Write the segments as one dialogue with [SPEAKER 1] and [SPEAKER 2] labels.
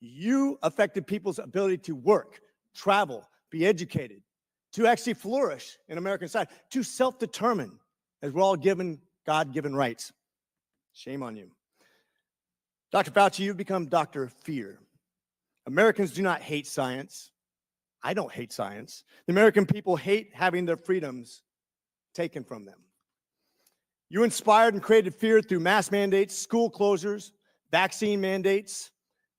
[SPEAKER 1] You affected people's ability to work, travel, be educated, to actually flourish in American society, to self-determine, as we're all given God-given rights. Shame on you. Dr. Fauci, you've become Dr. Fear. Americans do not hate science. I don't hate science. The American people hate having their freedoms taken from them. You inspired and created fear through mask mandates, school closures, vaccine mandates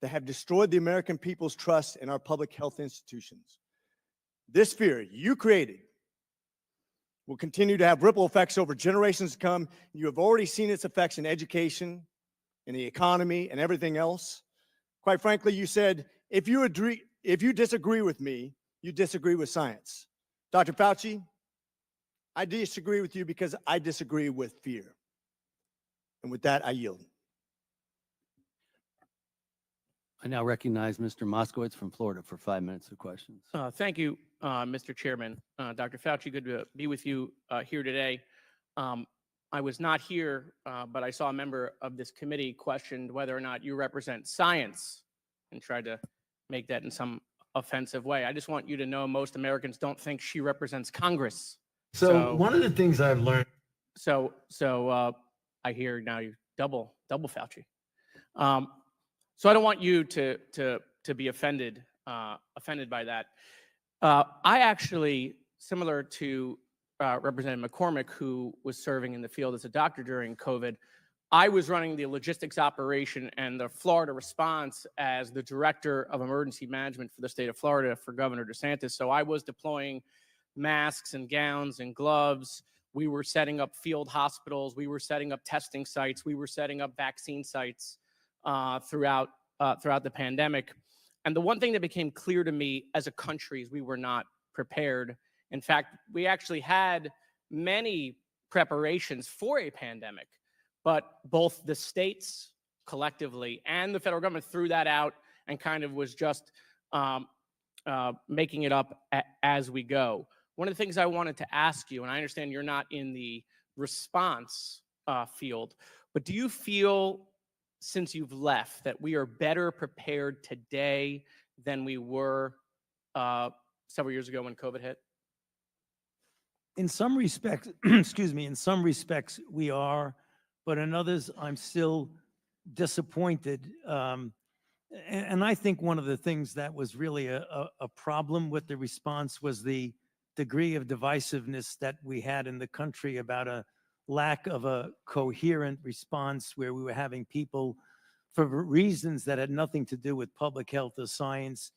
[SPEAKER 1] that have destroyed the American people's trust in our public health institutions. This fear you created will continue to have ripple effects over generations to come. You have already seen its effects in education, in the economy, and everything else. Quite frankly, you said, if you disagree with me, you disagree with science. Dr. Fauci, I disagree with you because I disagree with fear. And with that, I yield.
[SPEAKER 2] I now recognize Mr. Moskowitz from Florida for 5 minutes of questions.
[SPEAKER 3] Thank you, Mr. Chairman. Dr. Fauci, good to be with you here today. I was not here, but I saw a member of this committee questioned whether or not you represent science and tried to make that in some offensive way. I just want you to know most Americans don't think she represents Congress.
[SPEAKER 4] So one of the things I've learned.
[SPEAKER 3] So I hear now you double Fauci. So I don't want you to be offended by that. I actually, similar to Representative McCormick, who was serving in the field as a doctor during COVID, I was running the logistics operation and the Florida response as the director of emergency management for the state of Florida for Governor DeSantis. So I was deploying masks and gowns and gloves. We were setting up field hospitals. We were setting up testing sites. We were setting up vaccine sites throughout the pandemic. And the one thing that became clear to me as a country is we were not prepared. In fact, we actually had many preparations for a pandemic, but both the states collectively and the federal government threw that out and kind of was just making it up as we go. One of the things I wanted to ask you, and I understand you're not in the response field, but do you feel, since you've left, that we are better prepared today than we were several years ago when COVID hit?
[SPEAKER 5] In some respects, excuse me, in some respects we are, but in others I'm still disappointed. And I think one of the things that was really a problem with the response was the degree of divisiveness that we had in the country about a lack of a coherent response, where we were having people, for reasons that had nothing to do with public health or science,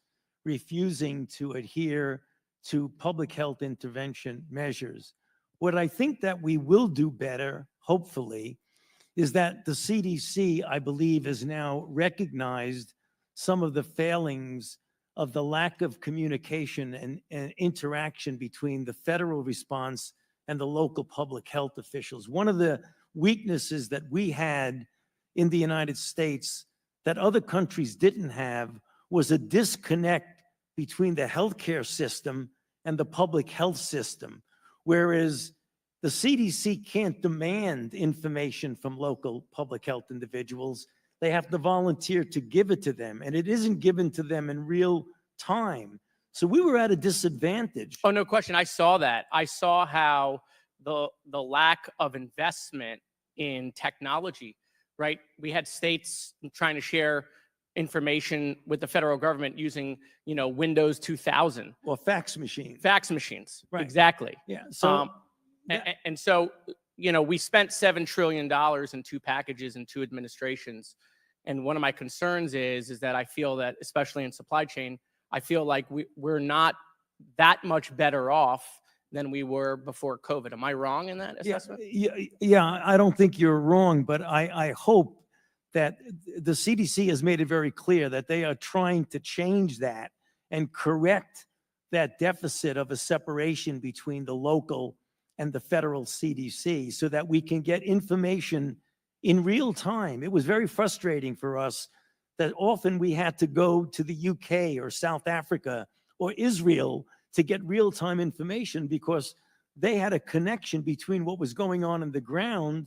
[SPEAKER 5] refusing to adhere to public health intervention measures. What I think that we will do better, hopefully, is that the CDC, I believe, has now recognized some of the failings of the lack of communication and interaction between the federal response and the local public health officials. One of the weaknesses that we had in the United States that other countries didn't have was a disconnect between the healthcare system and the public health system, whereas the CDC can't demand information from local public health individuals. They have to volunteer to give it to them, and it isn't given to them in real time. So we were at a disadvantage.
[SPEAKER 3] Oh, no question. I saw that. I saw how the lack of investment in technology, right? We had states trying to share information with the federal government using, Windows 2000.
[SPEAKER 5] Or fax machines.
[SPEAKER 3] Fax machines.
[SPEAKER 5] Right.
[SPEAKER 3] Exactly.
[SPEAKER 5] Yeah. So,
[SPEAKER 3] and so, we spent $7 trillion in two packages and two administrations. And one of my concerns is that I feel that, especially in supply chain, I feel like we're not that much better off than we were before COVID. Am I wrong in that assessment?
[SPEAKER 5] Yeah, I don't think you're wrong, but I hope that the CDC has made it very clear that they are trying to change that and correct that deficit of a separation between the local and the federal CDC so that we can get information in real time. It was very frustrating for us that often we had to go to the UK or South Africa or Israel to get real-time information because they had a connection between what was going on the ground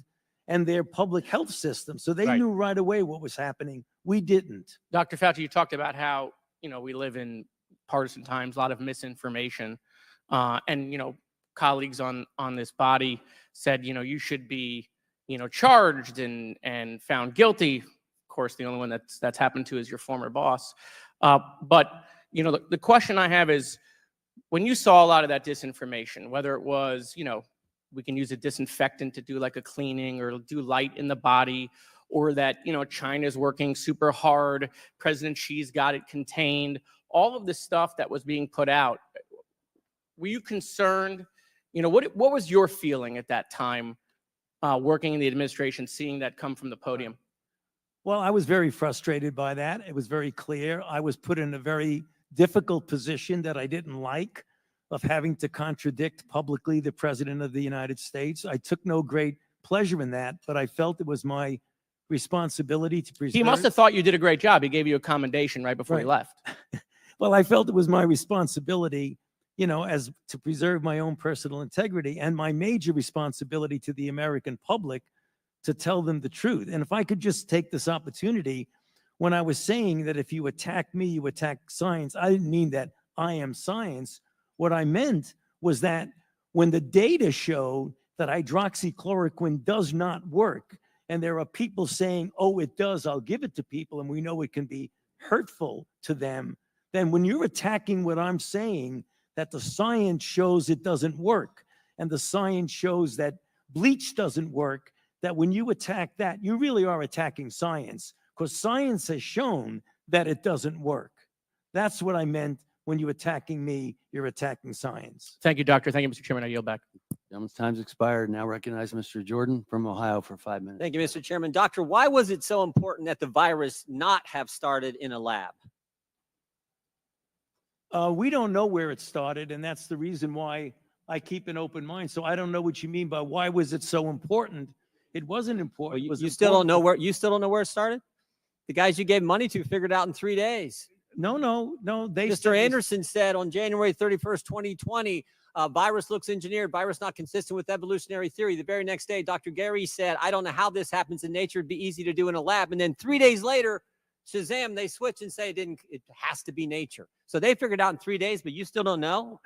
[SPEAKER 5] and their public health system. So they
[SPEAKER 3] Right.
[SPEAKER 5] knew right away what was happening. We didn't.
[SPEAKER 3] Dr. Fauci, you talked about how, we live in partisan times, a lot of misinformation. And, colleagues on this body said, you should be, charged and found guilty. Of course, the only one that's happened to is your former boss. But, the question I have is, when you saw a lot of that disinformation, whether it was, we can use a disinfectant to do like a cleaning or do light in the body, or that, China's working super hard, President Xi's got it contained, all of the stuff that was being put out, were you concerned? What was your feeling at that time, working in the administration, seeing that come from the podium?
[SPEAKER 5] Well, I was very frustrated by that. It was very clear. I was put in a very difficult position that I didn't like, of having to contradict publicly the President of the United States. I took no great pleasure in that, but I felt it was my responsibility to preserve.
[SPEAKER 3] He must have thought you did a great job. He gave you a commendation right before he left.
[SPEAKER 5] Well, I felt it was my responsibility, as to preserve my own personal integrity, and my major responsibility to the American public to tell them the truth. And if I could just take this opportunity, when I was saying that if you attack me, you attack science, I didn't mean that I am science. What I meant was that when the data showed that hydroxychloroquine does not work, and there are people saying, oh, it does, I'll give it to people, and we know it can be hurtful to them, then when you're attacking what I'm saying, that the science shows it doesn't work, and the science shows that bleach doesn't work, that when you attack that, you really are attacking science, because science has shown that it doesn't work. That's what I meant. When you're attacking me, you're attacking science.
[SPEAKER 3] Thank you, Doctor. Thank you, Mr. Chairman. I yield back.
[SPEAKER 2] Gentleman's time's expired. Now recognize Mr. Jordan from Ohio for 5 minutes.
[SPEAKER 6] Thank you, Mr. Chairman. Doctor, why was it so important that the virus not have started in a lab?
[SPEAKER 5] We don't know where it started, and that's the reason why I keep an open mind. So I don't know what you mean by why was it so important. It wasn't important.
[SPEAKER 6] You still don't know where it started? The guys you gave money to figured it out in 3 days.
[SPEAKER 5] No.
[SPEAKER 6] Mr. Anderson said on January 31st, 2020, virus looks engineered, virus not consistent with evolutionary theory. The very next day, Dr. Gary said, I don't know how this happens in nature. It'd be easy to do in a lab. And then 3 days later, Shazam, they switch and say it has to be nature. So they figured out in 3 days, but you still don't know?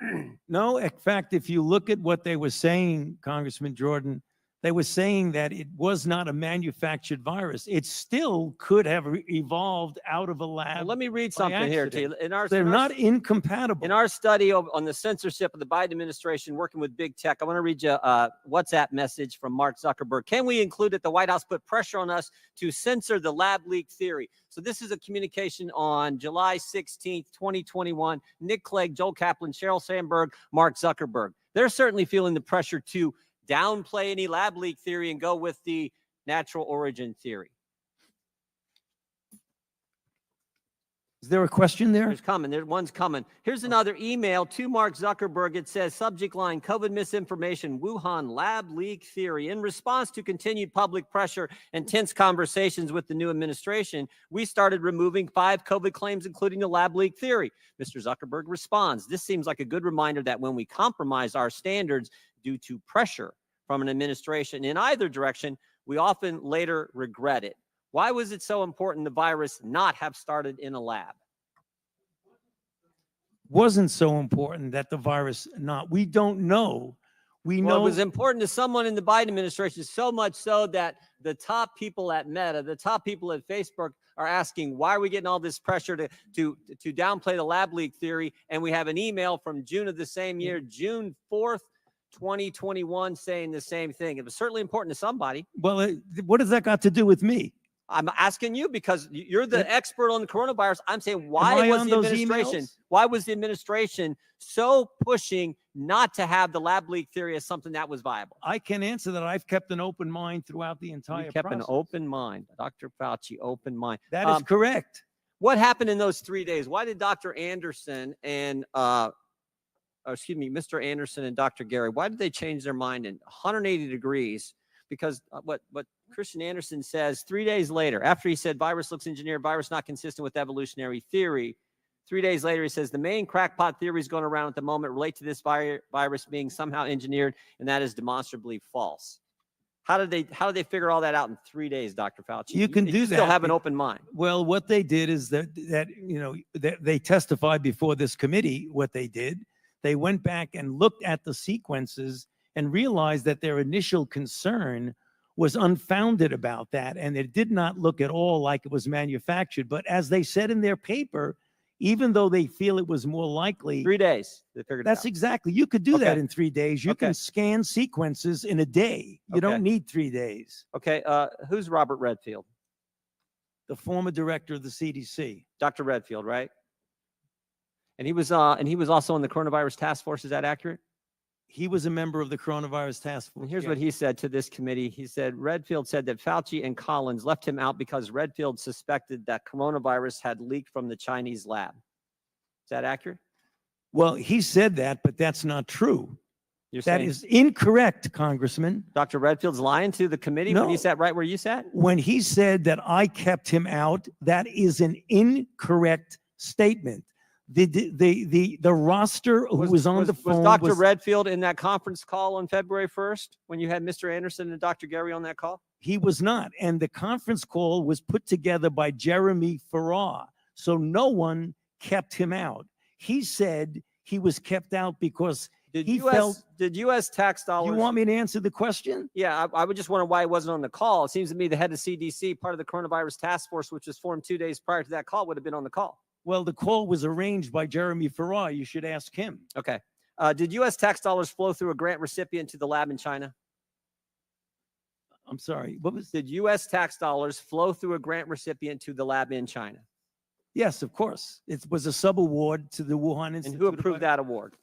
[SPEAKER 5] No, in fact, if you look at what they were saying, Congressman Jordan, they were saying that it was not a manufactured virus. It still could have evolved out of a lab.
[SPEAKER 6] Well, let me read something here to you.
[SPEAKER 5] They're not incompatible.
[SPEAKER 6] In our study on the censorship of the Biden administration working with big tech, I want to read you a WhatsApp message from Mark Zuckerberg. Can we include that the White House put pressure on us to censor the lab leak theory? So this is a communication on July 16th, 2021. Nick Clegg, Joel Kaplan, Sheryl Sandberg, Mark Zuckerberg. They're certainly feeling the pressure to downplay any lab leak theory and go with the natural origin theory.
[SPEAKER 5] Is there a question there?
[SPEAKER 6] One's coming. Here's another email to Mark Zuckerberg. It says, subject line, COVID misinformation, Wuhan lab leak theory. In response to continued public pressure and tense conversations with the new administration, we started removing 5 COVID claims, including the lab leak theory. Mr. Zuckerberg responds, this seems like a good reminder that when we compromise our standards due to pressure from an administration in either direction, we often later regret it. Why was it so important the virus not have started in a lab?
[SPEAKER 5] Wasn't so important that the virus not. We don't know. We know
[SPEAKER 6] it was important to someone in the Biden administration, so much so that the top people at Meta, the top people at Facebook are asking, why are we getting all this pressure to downplay the lab leak theory? And we have an email from June of the same year, June 4th, 2021, saying the same thing. It was certainly important to somebody.
[SPEAKER 5] Well, what does that got to do with me?
[SPEAKER 6] I'm asking you because you're the expert on the coronavirus. I'm saying, why was the administration so pushing not to have the lab leak theory as something that was viable?
[SPEAKER 5] I can answer that. I've kept an open mind throughout the entire process.
[SPEAKER 6] You kept an open mind. Dr. Fauci, open mind.
[SPEAKER 5] That is correct.
[SPEAKER 6] What happened in those 3 days? Why did Dr. Anderson and Mr. Anderson and Dr. Gary, why did they change their mind in 180 degrees? Because what Christian Anderson says 3 days later, after he said virus looks engineered, virus not consistent with evolutionary theory, 3 days later he says the main crackpot theories going around at the moment relate to this virus being somehow engineered, and that is demonstrably false. How did they figure all that out in 3 days, Dr. Fauci?
[SPEAKER 5] You can do
[SPEAKER 6] Still
[SPEAKER 5] that.
[SPEAKER 6] have an open mind.
[SPEAKER 5] Well, what they did is that they testified before this committee. What they did, they went back and looked at the sequences and realized that their initial concern was unfounded about that, and it did not look at all like it was manufactured. But as they said in their paper, even though they feel it was more likely,
[SPEAKER 6] 3 days. They figured it
[SPEAKER 5] that's
[SPEAKER 6] out.
[SPEAKER 5] exactly, you could do that
[SPEAKER 6] Okay.
[SPEAKER 5] in 3 days. You
[SPEAKER 6] Okay.
[SPEAKER 5] can scan sequences in a day. You
[SPEAKER 6] Okay.
[SPEAKER 5] don't need 3 days.
[SPEAKER 6] Okay. Who's Robert Redfield?
[SPEAKER 5] The former director of the CDC.
[SPEAKER 6] Dr. Redfield, right? And he was also on the coronavirus task force. Is that accurate?
[SPEAKER 5] He was a member of the coronavirus task force.
[SPEAKER 6] And here's
[SPEAKER 5] yeah.
[SPEAKER 6] what he said to this committee. He said, Redfield said that Fauci and Collins left him out because Redfield suspected that coronavirus had leaked from the Chinese lab. Is that accurate?
[SPEAKER 5] Well, he said that, but that's not true.
[SPEAKER 6] You're
[SPEAKER 5] That
[SPEAKER 6] saying
[SPEAKER 5] is incorrect, Congressman.
[SPEAKER 6] Dr. Redfield's lying to the committee when he
[SPEAKER 5] No.
[SPEAKER 6] sat right where you sat?
[SPEAKER 5] When he said that I kept him out, that is an incorrect statement. The roster who was on the phone
[SPEAKER 6] Was Dr. Redfield in that conference call on February 1st when you had Mr. Anderson and Dr. Gary on that call?
[SPEAKER 5] He was not. And the conference call was put together by Jeremy Farrar. So no one kept him out. He said he was kept out because
[SPEAKER 6] Did
[SPEAKER 5] he felt.
[SPEAKER 6] U.S. tax dollars?
[SPEAKER 5] You want me to answer the question?
[SPEAKER 6] Yeah, I would just wonder why he wasn't on the call. It seems to me the head of CDC, part of the coronavirus task force, which was formed 2 days prior to that call, would have been on the call.
[SPEAKER 5] Well, the call was arranged by Jeremy Farrar. You should ask him.
[SPEAKER 6] Okay. Did U.S. tax dollars flow through a grant recipient to the lab in China?
[SPEAKER 5] I'm sorry. What was?
[SPEAKER 6] Did U.S. tax dollars flow through a grant recipient to the lab in China?
[SPEAKER 5] Yes, of course. It was a subaward to the Wuhan Institute.
[SPEAKER 6] And who approved that award?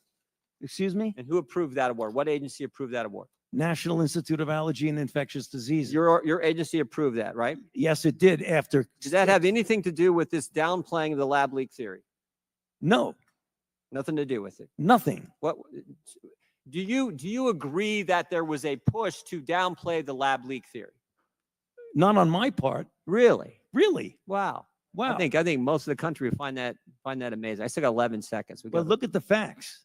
[SPEAKER 5] Excuse me?
[SPEAKER 6] And who approved that award? What agency approved that award?
[SPEAKER 5] National Institute of Allergy and Infectious Diseases.
[SPEAKER 6] Your agency approved that, right?
[SPEAKER 5] Yes, it did. After.
[SPEAKER 6] Does that have anything to do with this downplaying of the lab leak theory?
[SPEAKER 5] No,
[SPEAKER 6] Nothing to do with it.
[SPEAKER 5] nothing.
[SPEAKER 6] What do you agree that there was a push to downplay the lab leak theory?
[SPEAKER 5] Not on my part.
[SPEAKER 6] Really?
[SPEAKER 5] Really?
[SPEAKER 6] Wow.
[SPEAKER 5] Wow.
[SPEAKER 6] I think most of the country would find that amazing. I still got 11 seconds.
[SPEAKER 5] Well, look at the facts.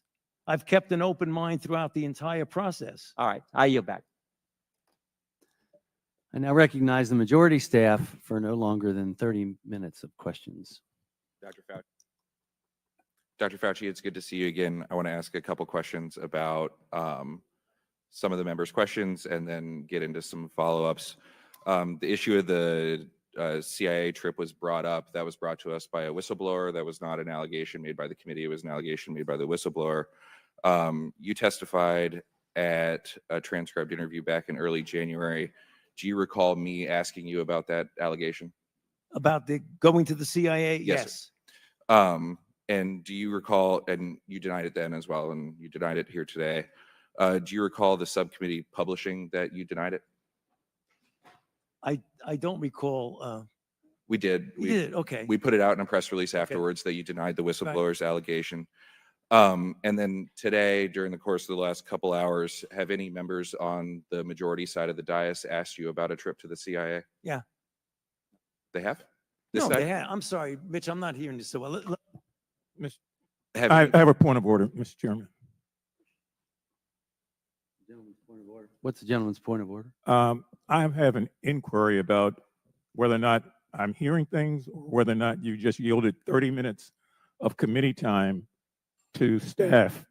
[SPEAKER 5] I've kept an open mind throughout the entire process.
[SPEAKER 6] All right, I yield back.
[SPEAKER 2] I now recognize the majority staff for no longer than 30 minutes of questions.
[SPEAKER 7] Dr. Fauci, it's good to see you again. I want to ask a couple questions about some of the members' questions and then get into some follow-ups. The issue of the CIA trip was brought up. That was brought to us by a whistleblower. That was not an allegation made by the committee. It was an allegation made by the whistleblower. You testified at a transcribed interview back in early January. Do you recall me asking you about that allegation?
[SPEAKER 5] About the going to the CIA?
[SPEAKER 7] Yes,
[SPEAKER 5] Yes.
[SPEAKER 7] And do you recall, and you denied it then as well, and you denied it here today. Do you recall the subcommittee publishing that you denied it?
[SPEAKER 5] I don't recall.
[SPEAKER 7] We did.
[SPEAKER 5] You did. Okay.
[SPEAKER 7] We put it out in a press release afterwards that you denied the whistleblower's allegation. And then today, during the course of the last couple hours, have any members on the majority side of the dais asked you about a trip to the CIA?
[SPEAKER 5] Yeah.
[SPEAKER 7] They have?
[SPEAKER 5] No, they had. I'm sorry, Mitch, I'm not hearing this so well.
[SPEAKER 7] Have
[SPEAKER 8] I
[SPEAKER 7] you-
[SPEAKER 8] have a point of order, Mr. Chairman.
[SPEAKER 2] What's the gentleman's point of order?
[SPEAKER 8] I have an inquiry about whether or not I'm hearing things or whether or not you just yielded 30 minutes of committee time to staff.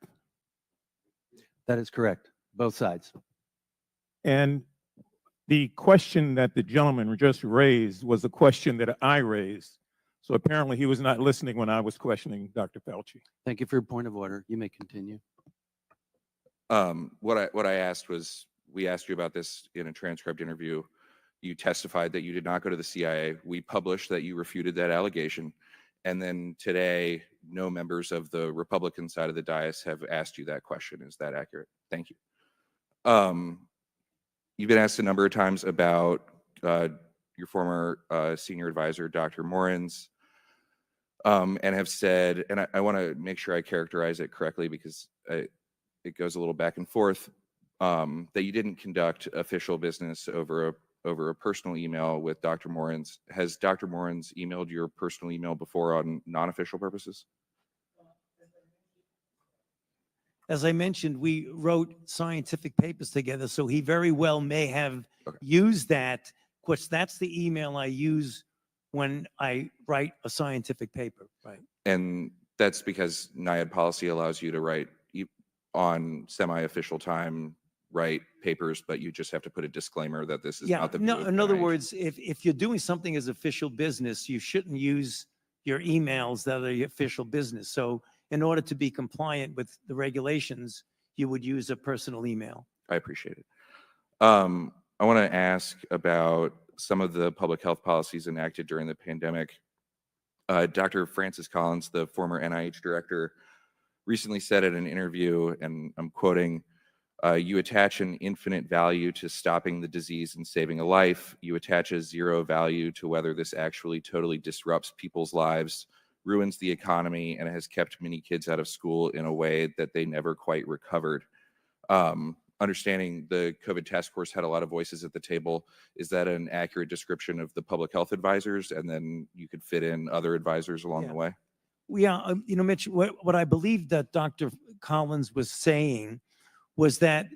[SPEAKER 2] That is correct. Both sides.
[SPEAKER 8] And the question that the gentleman just raised was a question that I raised. So apparently he was not listening when I was questioning Dr. Fauci.
[SPEAKER 2] Thank you for your point of order. You may continue.
[SPEAKER 7] What I asked was, we asked you about this in a transcribed interview. You testified that you did not go to the CIA. We published that you refuted that allegation. And then today, no members of the Republican side of the dais have asked you that question. Is that accurate? Thank you. You've been asked a number of times about your former senior advisor, Dr. Morins, and have said, and I want to make sure I characterize it correctly because it goes a little back and forth, that you didn't conduct official business over a personal email with Dr. Morins. Has Dr. Morins emailed your personal email before on non-official purposes?
[SPEAKER 5] As I mentioned, we wrote scientific papers together, so he very well may have
[SPEAKER 7] Okay.
[SPEAKER 5] used that. Of course, that's the email I use when I write a scientific paper, right?
[SPEAKER 7] And that's because NIAID policy allows you to write on semi-official time, write papers, but you just have to put a disclaimer that this is
[SPEAKER 5] Yeah,
[SPEAKER 7] not the view
[SPEAKER 5] no,
[SPEAKER 7] of
[SPEAKER 5] in other
[SPEAKER 7] NIH.
[SPEAKER 5] words, if you're doing something as official business, you shouldn't use your emails that are your official business. So in order to be compliant with the regulations, you would use a personal email.
[SPEAKER 7] I appreciate it. I want to ask about some of the public health policies enacted during the pandemic. Dr. Francis Collins, the former NIH director, recently said in an interview, and I'm quoting, you attach an infinite value to stopping the disease and saving a life. You attach a zero value to whether this actually totally disrupts people's lives, ruins the economy, and has kept many kids out of school in a way that they never quite recovered. Understanding the COVID task force had a lot of voices at the table, is that an accurate description of the public health advisors? And then you could fit in other advisors along
[SPEAKER 5] Yeah.
[SPEAKER 7] the way?
[SPEAKER 5] Yeah, Mitch, what I believe that Dr. Collins was saying was that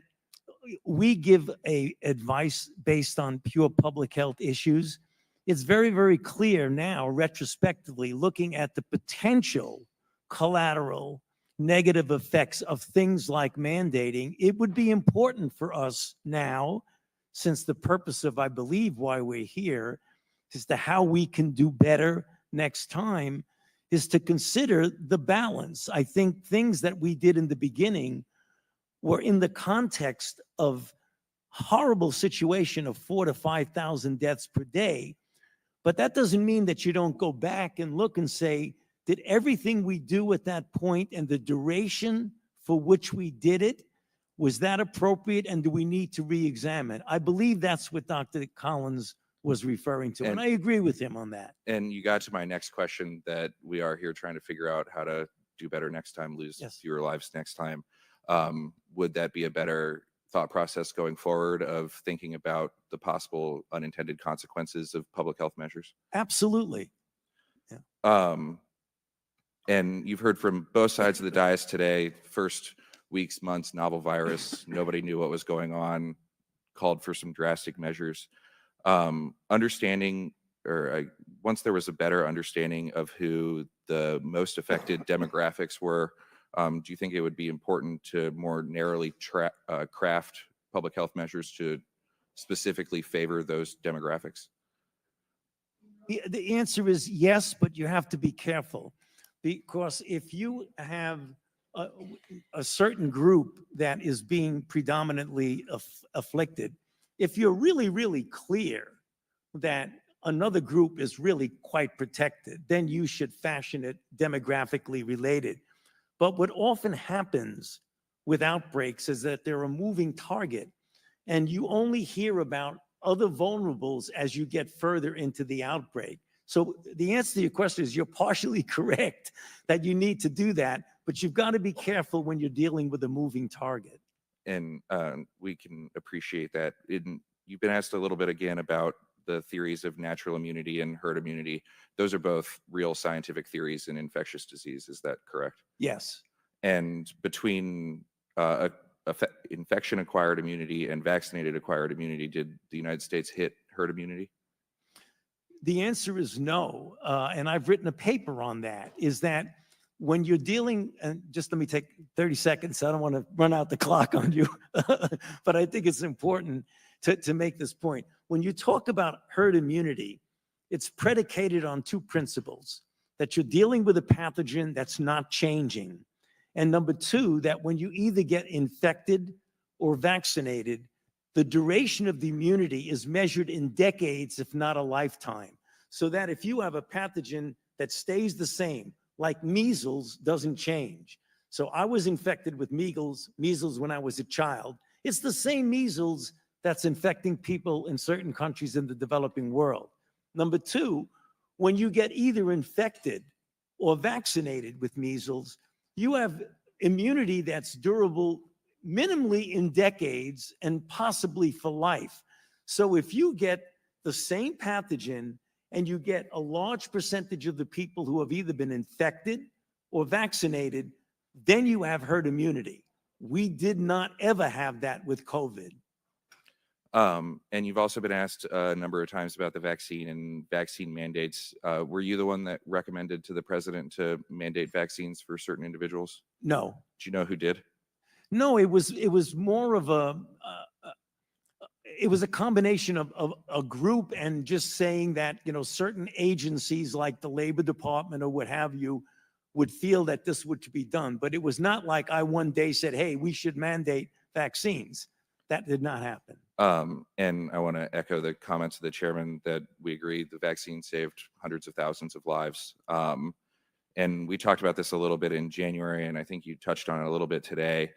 [SPEAKER 5] we give a advice based on pure public health issues. It's very, very clear now, retrospectively, looking at the potential collateral negative effects of things like mandating. It would be important for us now, since the purpose of, I believe, why we're here, is to how we can do better next time, is to consider the balance. I think things that we did in the beginning were in the context of horrible situation of 4,000 to 5,000 deaths per day. But that doesn't mean that you don't go back and look and say, did everything we do at that point and the duration for which we did it, was that appropriate, and do we need to re-examine? I believe that's what Dr. Collins was referring to, and I agree with him on that.
[SPEAKER 7] And you got to my next question, that we are here trying to figure out how to do better next time, lose
[SPEAKER 5] Yes.
[SPEAKER 7] fewer lives next time. Would that be a better thought process going forward of thinking about the possible unintended consequences of public health measures?
[SPEAKER 5] Absolutely.
[SPEAKER 7] And you've heard from both sides of the dais today. First weeks, months, novel virus, nobody knew what was going on, called for some drastic measures. Understanding, or once there was a better understanding of who the most affected demographics were, do you think it would be important to more narrowly craft public health measures to specifically favor those demographics?
[SPEAKER 5] The answer is yes, but you have to be careful, because if you have a certain group that is being predominantly afflicted, if you're really, really clear that another group is really quite protected, then you should fashion it demographically related. But what often happens with outbreaks is that they're a moving target, and you only hear about other vulnerables as you get further into the outbreak. So the answer to your question is you're partially correct that you need to do that, but you've got to be careful when you're dealing with a moving target.
[SPEAKER 7] And we can appreciate that. You've been asked a little bit again about the theories of natural immunity and herd immunity. Those are both real scientific theories in infectious disease. Is that correct?
[SPEAKER 5] Yes.
[SPEAKER 7] And between infection-acquired immunity and vaccinated-acquired immunity, did the United States hit herd immunity?
[SPEAKER 5] The answer is no. And I've written a paper on that, is that when you're dealing, and just let me take 30 seconds, I don't want to run out the clock on you, but I think it's important to make this point. When you talk about herd immunity, it's predicated on two principles: that you're dealing with a pathogen that's not changing, and number two, that when you either get infected or vaccinated, the duration of the immunity is measured in decades, if not a lifetime. So that if you have a pathogen that stays the same, like measles doesn't change. So I was infected with measles when I was a child. It's the same measles that's infecting people in certain countries in the developing world. Number two, when you get either infected or vaccinated with measles, you have immunity that's durable minimally in decades and possibly for life. So if you get the same pathogen and you get a large percentage of the people who have either been infected or vaccinated, then you have herd immunity. We did not ever have that with COVID.
[SPEAKER 7] And you've also been asked a number of times about the vaccine and vaccine mandates. Were you the one that recommended to the president to mandate vaccines for certain individuals?
[SPEAKER 5] No,
[SPEAKER 7] Do you know who did?
[SPEAKER 5] no, it was more of it was a combination of a group and just saying that, you know, certain agencies like the Labor Department or what have you would feel that this would be done. But it was not like I one day said, hey, we should mandate vaccines. That did not happen.
[SPEAKER 7] And I want to echo the comments of the chairman that we agree the vaccine saved hundreds of thousands of lives. And we talked about this a little bit in January, and I think you touched on it a little bit today.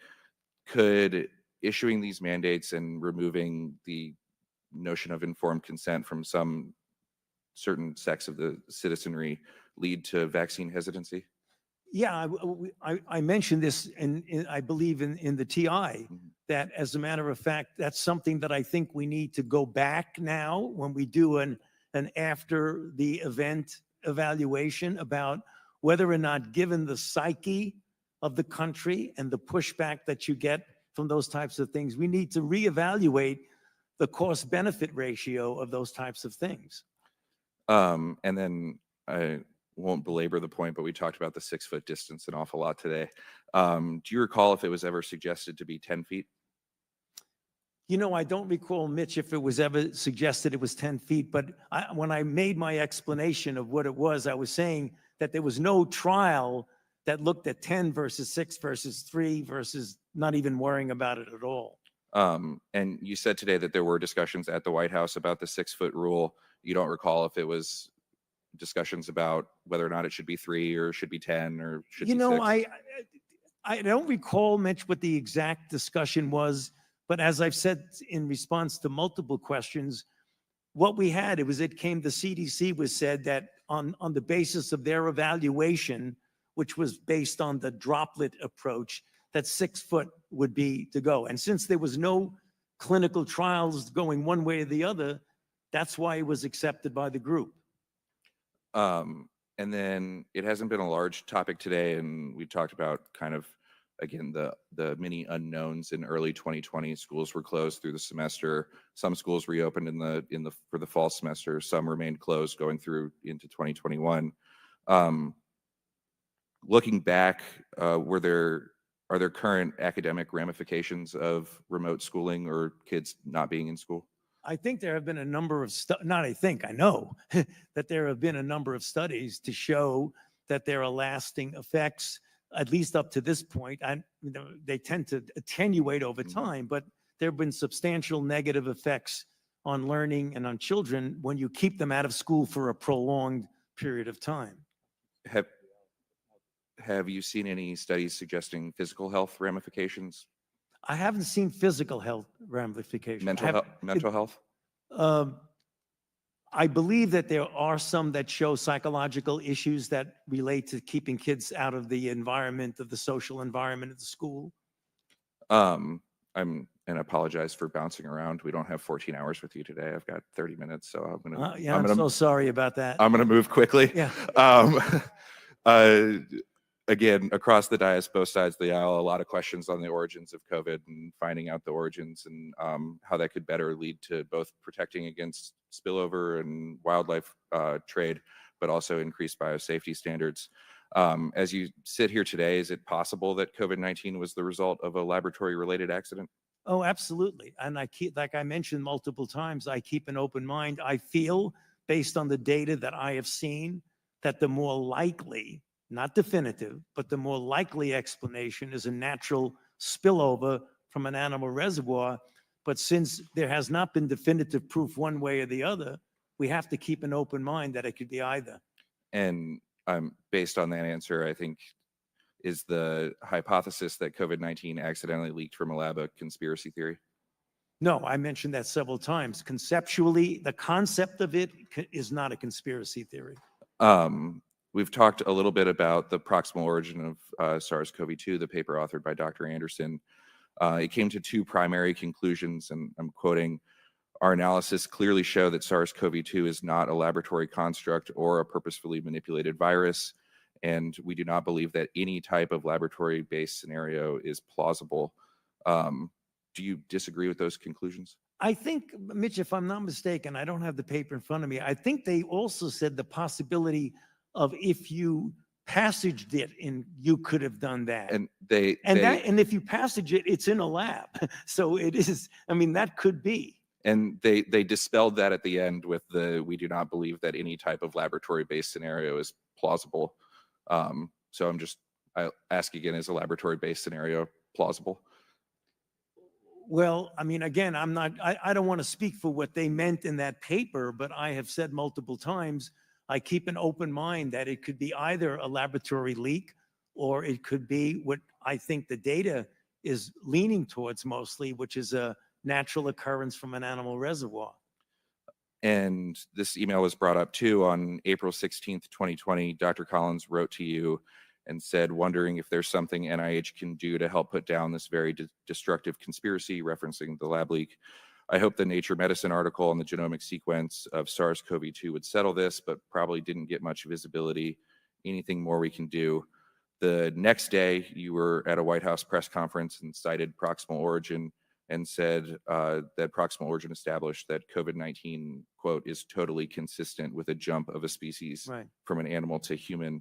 [SPEAKER 7] Could issuing these mandates and removing the notion of informed consent from some certain sects of the citizenry lead to vaccine hesitancy?
[SPEAKER 5] Yeah, I mentioned this I believe in the TI, that as a matter of fact, that's something that I think we need to go back now when we do an after the event evaluation about whether or not, given the psyche of the country and the pushback that you get from those types of things, we need to reevaluate the cost benefit ratio of those types of things.
[SPEAKER 7] And then I won't belabor the point, but we talked about the 6-foot distance an awful lot today. Do you recall if it was ever suggested to be 10 feet?
[SPEAKER 5] You know, I don't recall, Mitch, if it was ever suggested it was 10 feet, but when I made my explanation of what it was, I was saying that there was no trial that looked at 10 versus 6 versus 3 versus not even worrying about it at all.
[SPEAKER 7] And you said today that there were discussions at the White House about the 6-foot rule. You don't recall if it was discussions about whether or not it should be 3 or should be 10 or should
[SPEAKER 5] You
[SPEAKER 7] be
[SPEAKER 5] know,
[SPEAKER 7] 6?
[SPEAKER 5] I don't recall, Mitch, what the exact discussion was, but as I've said in response to multiple questions, what we had, the CDC was said that on the basis of their evaluation, which was based on the droplet approach, that 6 foot would be to go. And since there was no clinical trials going one way or the other, that's why it was accepted by the group.
[SPEAKER 7] And then it hasn't been a large topic today, and we talked about kind of, again, the many unknowns in early 2020. Schools were closed through the semester. Some schools reopened for the fall semester. Some remained closed going through into 2021. Looking back, are there current academic ramifications of remote schooling or kids not being in school?
[SPEAKER 5] I think there have been a number of, I know that there have been a number of studies to show that there are lasting effects, at least up to this point. They tend to attenuate over time, but there have been substantial negative effects on learning and on children when you keep them out of school for a prolonged period of time.
[SPEAKER 7] Have you seen any studies suggesting physical health ramifications?
[SPEAKER 5] I haven't seen physical health ramifications.
[SPEAKER 7] Mental health?
[SPEAKER 5] I believe that there are some that show psychological issues that relate to keeping kids out of the environment, of the social environment of the school.
[SPEAKER 7] And apologize for bouncing around. We don't have 14 hours with you today. I've got 30 minutes, so
[SPEAKER 5] I'm so sorry about that.
[SPEAKER 7] I'm gonna move quickly.
[SPEAKER 5] Yeah.
[SPEAKER 7] Again, across the dais, both sides of the aisle, a lot of questions on the origins of COVID and finding out the origins and how that could better lead to both protecting against spillover and wildlife trade, but also increased biosafety standards. As you sit here today, is it possible that COVID-19 was the result of a laboratory-related accident?
[SPEAKER 5] Oh, absolutely. And like I mentioned multiple times, I keep an open mind. I feel, based on the data that I have seen, that the more likely, not definitive, but the more likely explanation is a natural spillover from an animal reservoir. But since there has not been definitive proof one way or the other, we have to keep an open mind that it could be either.
[SPEAKER 7] And based on that answer, I think, is the hypothesis that COVID-19 accidentally leaked from a lab a conspiracy theory?
[SPEAKER 5] No, I mentioned that several times. Conceptually, the concept of it is not a conspiracy theory.
[SPEAKER 7] We've talked a little bit about the proximal origin of SARS-CoV-2, the paper authored by Dr. Anderson. It came to 2 primary conclusions, and I'm quoting, "Our analysis clearly show that SARS-CoV-2 is not a laboratory construct or a purposefully manipulated virus, and we do not believe that any type of laboratory-based scenario is plausible. Do you disagree with those conclusions?
[SPEAKER 5] I think, Mitch, if I'm not mistaken, I don't have the paper in front of me. I think they also said the possibility of if you passaged it in, you could have done that.
[SPEAKER 7] And
[SPEAKER 5] And if you passage it, it's in a lab. So it is, I mean, that could be.
[SPEAKER 7] And they dispelled that at the end with we do not believe that any type of laboratory-based scenario is plausible. So I ask again, is a laboratory-based scenario plausible?
[SPEAKER 5] Well, I mean, again, I don't want to speak for what they meant in that paper, but I have said multiple times, I keep an open mind that it could be either a laboratory leak or it could be what I think the data is leaning towards mostly, which is a natural occurrence from an animal reservoir.
[SPEAKER 7] And this email was brought up too on April 16th, 2020. Dr. Collins wrote to you and said, wondering if there's something NIH can do to help put down this very destructive conspiracy, referencing the lab leak. I hope the Nature Medicine article on the genomic sequence of SARS-CoV-2 would settle this, but probably didn't get much visibility. Anything more we can do? The next day, you were at a White House press conference and cited proximal origin and said that proximal origin established that COVID-19, quote, is totally consistent with a jump of a species from an animal to human.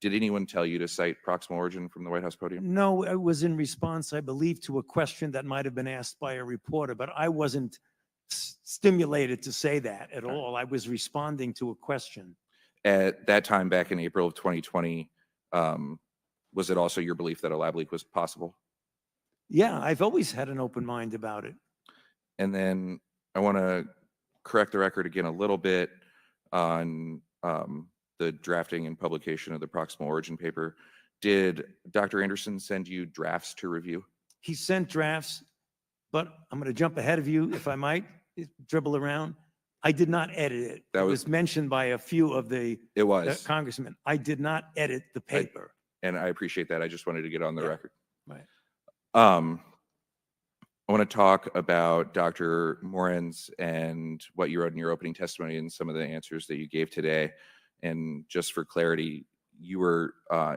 [SPEAKER 7] Did anyone tell you to cite proximal origin from the White House podium?
[SPEAKER 5] No, it was in response, I believe, to a question that might have been asked by a reporter, but I wasn't stimulated to say that at all. I was responding to a question.
[SPEAKER 7] At that time, back in April of 2020, was it also your belief that a lab leak was possible?
[SPEAKER 5] Yeah, I've always had an open mind about it.
[SPEAKER 7] And then I want to correct the record again a little bit on the drafting and publication of the proximal origin paper. Did Dr. Anderson send you drafts to review?
[SPEAKER 5] He sent drafts, but I'm going to jump ahead of you, if I might, dribble around. I did not edit it. It was mentioned by a few of the congressmen. I did not edit the paper.
[SPEAKER 7] And I appreciate that. I just wanted to get on the record.
[SPEAKER 5] Right.
[SPEAKER 7] I want to talk about Dr. Morin's and what you wrote in your opening testimony and some of the answers that you gave today. And just for clarity, you were,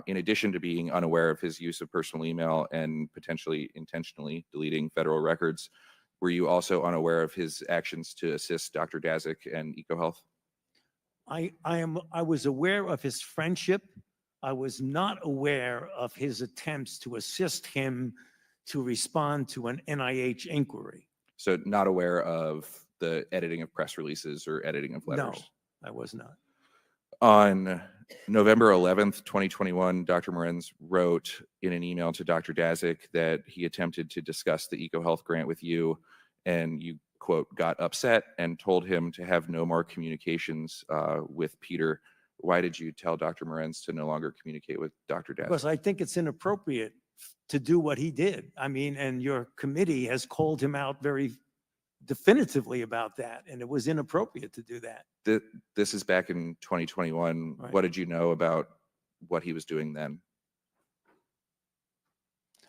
[SPEAKER 7] in addition to being unaware of his use of personal email and potentially intentionally deleting federal records, were you also unaware of his actions to assist Dr. Daszak and EcoHealth?
[SPEAKER 5] I was aware of his friendship. I was not aware of his attempts to assist him to respond to an NIH inquiry.
[SPEAKER 7] So not aware of the editing of press releases or editing of letters?
[SPEAKER 5] No, I was not.
[SPEAKER 7] On November 11th, 2021, Dr. Morin's wrote in an email to Dr. Daszak that he attempted to discuss the EcoHealth grant with you, and you, quote, got upset and told him to have no more communications with Peter. Why did you tell Dr. Morin's to no longer communicate with Dr. Daszak?
[SPEAKER 5] Because I think it's inappropriate to do what he did. I mean, and your committee has called him out very definitively about that, and it was inappropriate to do that.
[SPEAKER 7] This is back in 2021.
[SPEAKER 5] Right.
[SPEAKER 7] What did you know about what he was doing then?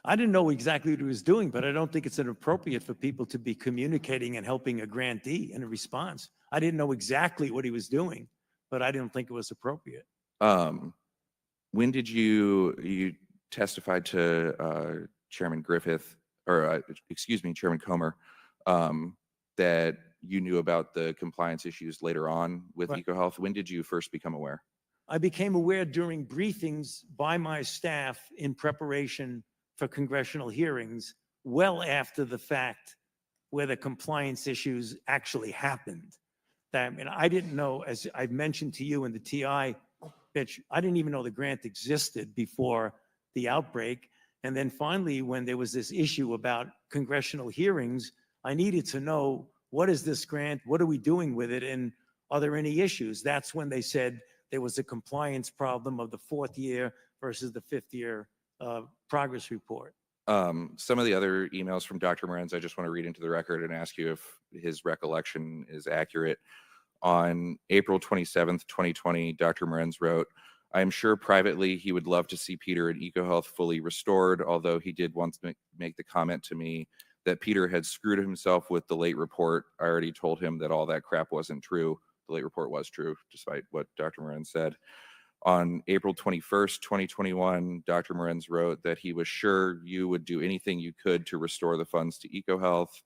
[SPEAKER 5] I didn't know exactly what he was doing, but I don't think it's inappropriate for people to be communicating and helping a grantee in a response. I didn't know exactly what he was doing, but I didn't think it was appropriate.
[SPEAKER 7] When did you testified to Chairman Griffith, or excuse me, Chairman Comer, that you knew about the compliance issues later on with EcoHealth? When did you first become aware?
[SPEAKER 5] I became aware during briefings by my staff in preparation for congressional hearings, well after the fact where the compliance issues actually happened. I mean, I didn't know, as I've mentioned to you in the TI pitch, I didn't even know the grant existed before the outbreak. And then finally, when there was this issue about congressional hearings, I needed to know, what is this grant? What are we doing with it? And are there any issues? That's when they said there was a compliance problem of the 4th year versus the 5th year progress report.
[SPEAKER 7] Some of the other emails from Dr. Morin's, I just want to read into the record and ask you if his recollection is accurate. On April 27th, 2020, Dr. Morin's wrote, "I am sure privately he would love to see Peter and EcoHealth fully restored, although he did once make the comment to me that Peter had screwed himself with the late report. I already told him that all that crap wasn't true." The late report was true, despite what Dr. Morin said. On April 21st, 2021, Dr. Morenz wrote that he was sure you would do anything you could to restore the funds to EcoHealth.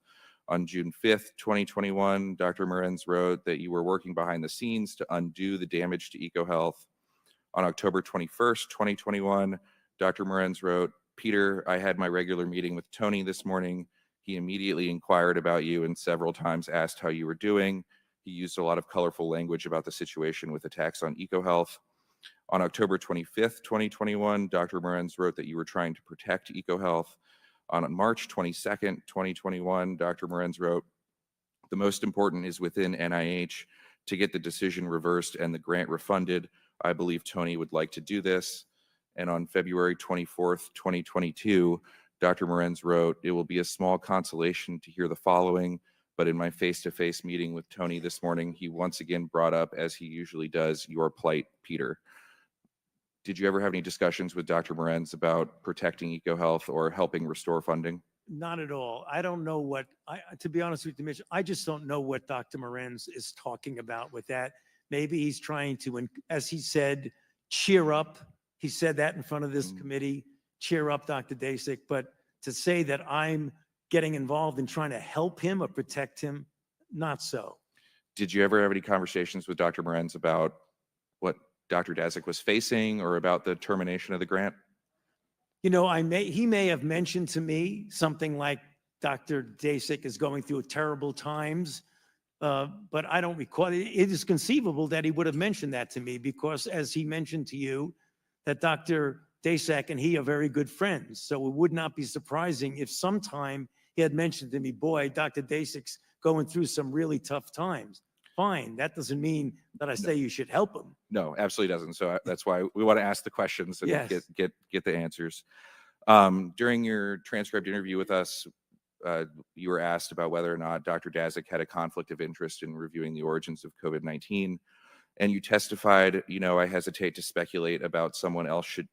[SPEAKER 7] On June 5th, 2021, Dr. Morenz wrote that you were working behind the scenes to undo the damage to EcoHealth. On October 21st, 2021, Dr. Morenz wrote, Peter, I had my regular meeting with Tony this morning. He immediately inquired about you and several times asked how you were doing. He used a lot of colorful language about the situation with attacks on EcoHealth. On October 25th, 2021, Dr. Morenz wrote that you were trying to protect EcoHealth. On March 22nd, 2021, Dr. Morenz wrote, the most important is within NIH to get the decision reversed and the grant refunded. I believe Tony would like to do this. And on February 24th, 2022, Dr. Morenz wrote, it will be a small consolation to hear the following, but in my face-to-face meeting with Tony this morning, he once again brought up, as he usually does, your plight, Peter. Did you ever have any discussions with Dr. Morenz about protecting EcoHealth or helping restore funding?
[SPEAKER 5] Not at all. I don't know what, to be honest with you, Mitch, I just don't know what Dr. Morenz is talking about with that. Maybe he's trying to, as he said, cheer up. He said that in front of this committee, cheer up Dr. Dasick. But to say that I'm getting involved in trying to help him or protect him, not so.
[SPEAKER 7] Did you ever have any conversations with Dr. Morenz about what Dr. Dasick was facing or about the termination of the grant?
[SPEAKER 5] You know, he may have mentioned to me something like Dr. Dasick is going through terrible times, but I don't recall. It is conceivable that he would have mentioned that to me because, as he mentioned to you, that Dr. Dasick and he are very good friends. So it would not be surprising if sometime he had mentioned to me, boy, Dr. Dasick's going through some really tough times. Fine. That doesn't mean that I say you should help him.
[SPEAKER 7] No, absolutely doesn't. So that's why we want to ask the questions and
[SPEAKER 5] Yes.
[SPEAKER 7] get the answers. During your transcribed interview with us, you were asked about whether or not Dr. Dasick had a conflict of interest in reviewing the origins of COVID-19. And you testified, you know, I hesitate to speculate about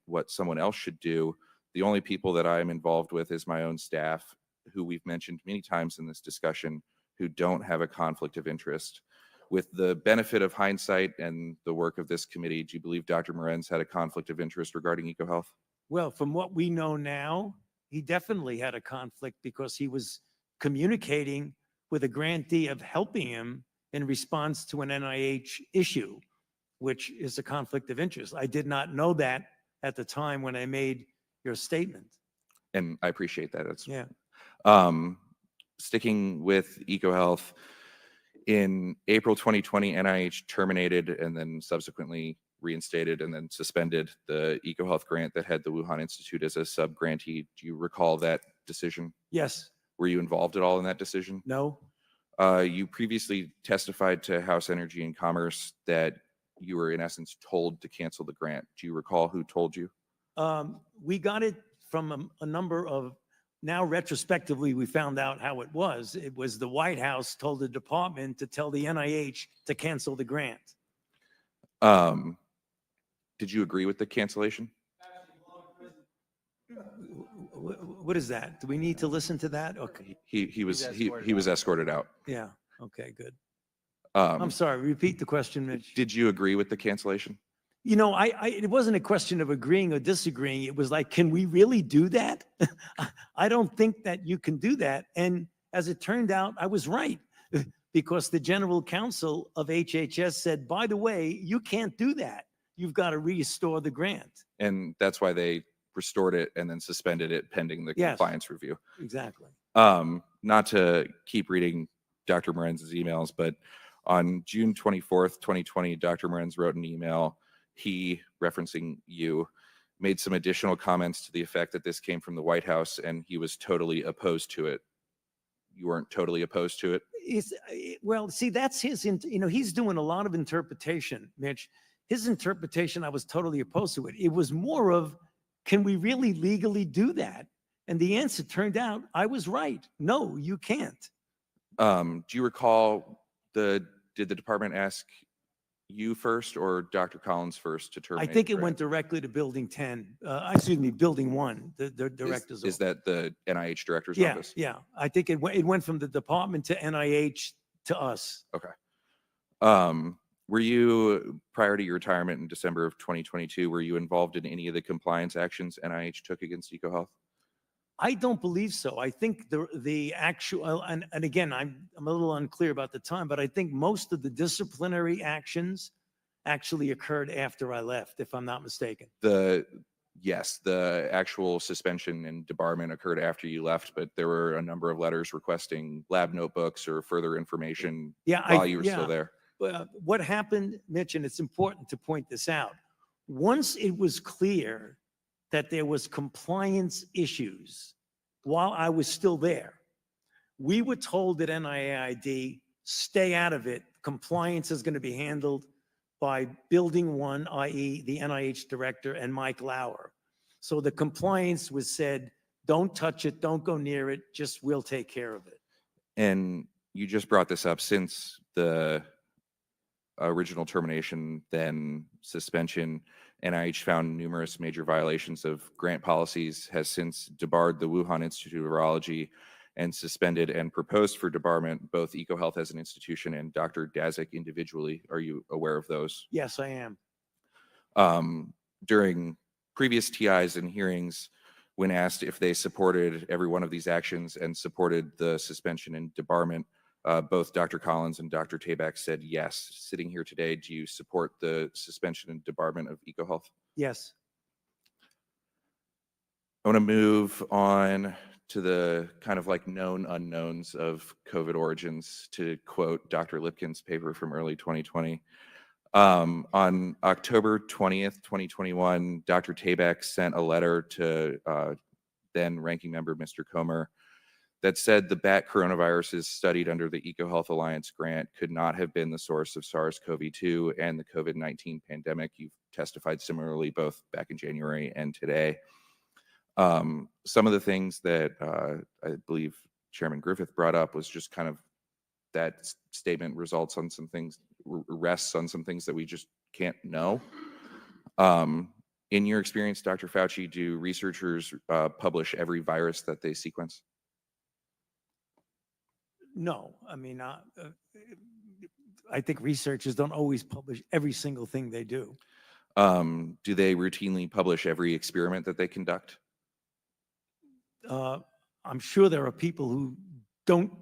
[SPEAKER 7] what someone else should do. The only people that I'm involved with is my own staff, who we've mentioned many times in this discussion, who don't have a conflict of interest. With the benefit of hindsight and the work of this committee, do you believe Dr. Morenz had a conflict of interest regarding EcoHealth?
[SPEAKER 5] Well, from what we know now, he definitely had a conflict because he was communicating with a grantee of helping him in response to an NIH issue, which is a conflict of interest. I did not know that at the time when I made your statement.
[SPEAKER 7] And I appreciate that. That's
[SPEAKER 5] Yeah.
[SPEAKER 7] Sticking with EcoHealth, in April 2020, NIH terminated and then subsequently reinstated and then suspended the EcoHealth grant that had the Wuhan Institute as a sub-grantee. Do you recall that decision?
[SPEAKER 5] Yes.
[SPEAKER 7] Were you involved at all in that decision?
[SPEAKER 5] No.
[SPEAKER 7] You previously testified to House Energy and Commerce that you were in essence told to cancel the grant. Do you recall who told you?
[SPEAKER 5] We got it from a number of, now retrospectively, we found out how it was. It was the White House told the department to tell the NIH to cancel the grant.
[SPEAKER 7] Did you agree with the cancellation?
[SPEAKER 5] What is that? Do we need to listen to that? Okay.
[SPEAKER 7] He was escorted out.
[SPEAKER 5] Yeah. Okay, good. I'm
[SPEAKER 7] Um,
[SPEAKER 5] sorry. Repeat the question, Mitch.
[SPEAKER 7] did you agree with the cancellation?
[SPEAKER 5] You know, it wasn't a question of agreeing or disagreeing. It was like, can we really do that? I don't think that you can do that. And as it turned out, I was right because the general counsel of HHS said, by the way, you can't do that. You've got to restore the grant.
[SPEAKER 7] And that's why they restored it and then suspended it pending the
[SPEAKER 5] Yes.
[SPEAKER 7] compliance review.
[SPEAKER 5] Exactly.
[SPEAKER 7] Not to keep reading Dr. Morenz's emails, but on June 24th, 2020, Dr. Morenz wrote an email. He, referencing you, made some additional comments to the effect that this came from the White House and he was totally opposed to it. You weren't totally opposed to it?
[SPEAKER 5] Well, see, that's his, he's doing a lot of interpretation, Mitch. His interpretation, I was totally opposed to it. It was more of, can we really legally do that? And the answer turned out, I was right. No, you can't.
[SPEAKER 7] Do you recall, did the department ask you first or Dr. Collins first to
[SPEAKER 5] I
[SPEAKER 7] terminate?
[SPEAKER 5] think
[SPEAKER 7] the
[SPEAKER 5] it went
[SPEAKER 7] grant?
[SPEAKER 5] directly to Building 10, Building 1, the director's
[SPEAKER 7] Is
[SPEAKER 5] office.
[SPEAKER 7] that the NIH director's
[SPEAKER 5] Yeah,
[SPEAKER 7] office?
[SPEAKER 5] yeah. I think it went from the department to NIH to us.
[SPEAKER 7] Okay. Were you, prior to your retirement in December of 2022, were you involved in any of the compliance actions NIH took against EcoHealth?
[SPEAKER 5] I don't believe so. I think the actual, and again, I'm a little unclear about the time, but I think most of the disciplinary actions actually occurred after I left, if I'm not mistaken.
[SPEAKER 7] Yes, the actual suspension and debarment occurred after you left, but there were a number of letters requesting lab notebooks or further information while you were still there.
[SPEAKER 5] What happened, Mitch, and it's important to point this out, once it was clear that there was compliance issues while I was still there, we were told at NIAID, stay out of it. Compliance is going to be handled by Building 1, i.e. the NIH director and Mike Lauer. So the compliance was said, don't touch it, don't go near it, just we'll take care of it.
[SPEAKER 7] And you just brought this up, since the original termination, then suspension, NIH found numerous major violations of grant policies, has since debarred the Wuhan Institute of Virology and suspended and proposed for debarment both EcoHealth as an institution and Dr. Daszak individually. Are you aware of those?
[SPEAKER 5] Yes, I am.
[SPEAKER 7] During previous TIs and hearings, when asked if they supported every one of these actions and supported the suspension and debarment, both Dr. Collins and Dr. Tabak said yes. Sitting here today, do you support the suspension and debarment of EcoHealth?
[SPEAKER 5] Yes.
[SPEAKER 7] I want to move on to the kind of like known unknowns of COVID origins, to quote Dr. Lipkin's paper from early 2020. On October 20th, 2021, Dr. Tabak sent a letter to then ranking member Mr. Comer that said the bat coronaviruses studied under the EcoHealth Alliance grant could not have been the source of SARS-CoV-2 and the COVID-19 pandemic. You've testified similarly both back in January and today. Some of the things that I believe Chairman Griffith brought up was just kind of that statement results on some things, rests on some things that we just can't know. In your experience, Dr. Fauci, do researchers publish every virus that they sequence?
[SPEAKER 5] No, I mean, I think researchers don't always publish every single thing they do.
[SPEAKER 7] Do they routinely publish every experiment that they conduct?
[SPEAKER 5] I'm sure there are people who don't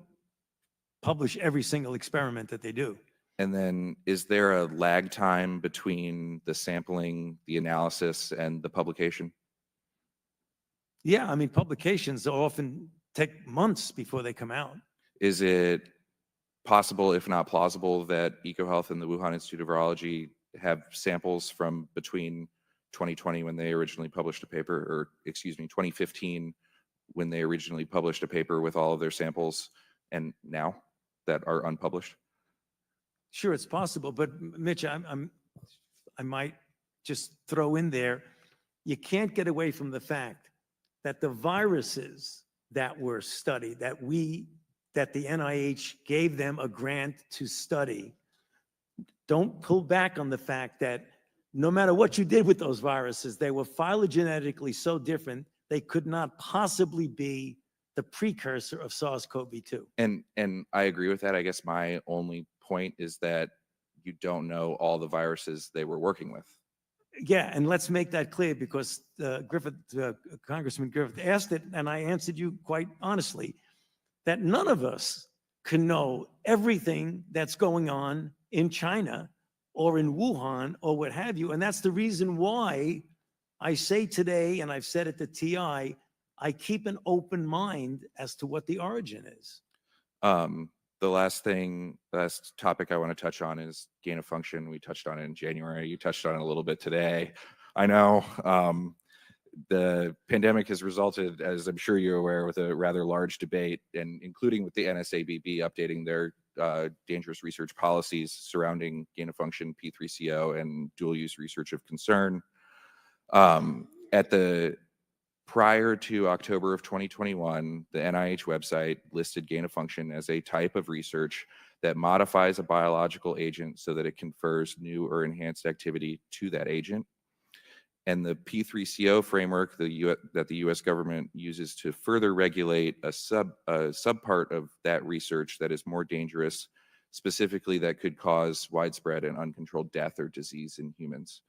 [SPEAKER 5] publish every single experiment that they do.
[SPEAKER 7] And then is there a lag time between the sampling, the analysis, and the publication?
[SPEAKER 5] Yeah, I mean, publications often take months before they come out.
[SPEAKER 7] Is it possible, if not plausible, that EcoHealth and the Wuhan Institute of Virology have samples from between 2020 when they originally published a paper, or excuse me, 2015 when they originally published a paper with all of their samples, and now that are unpublished?
[SPEAKER 5] Sure, it's possible, but Mitch, I might just throw in there, you can't get away from the fact that the viruses that were studied, that the NIH gave them a grant to study, don't pull back on the fact that no matter what you did with those viruses, they were phylogenetically so different, they could not possibly be the precursor of SARS-CoV-2.
[SPEAKER 7] And I agree with that. I guess my only point is that you don't know all the viruses they were working with.
[SPEAKER 5] Yeah, and let's make that clear, because Congressman Griffith asked it, and I answered you quite honestly, that none of us can know everything that's going on in China or in Wuhan or what have you. And that's the reason why I say today, and I've said at the TI, I keep an open mind as to what the origin is.
[SPEAKER 7] The last topic I want to touch on is gain of function. We touched on it in January. You touched on it a little bit today. I know the pandemic has resulted, as I'm sure you're aware, with a rather large debate, and including with the NSABB updating their dangerous research policies surrounding gain of function, P3CO, and dual use research of concern. Prior to October of 2021, the NIH website listed gain of function as a type of research that modifies a biological agent so that it confers new or enhanced activity to that agent. And the P3CO framework that the US government uses to further regulate a subpart of that research that is more dangerous specifically that could cause widespread and uncontrolled death or disease in humans.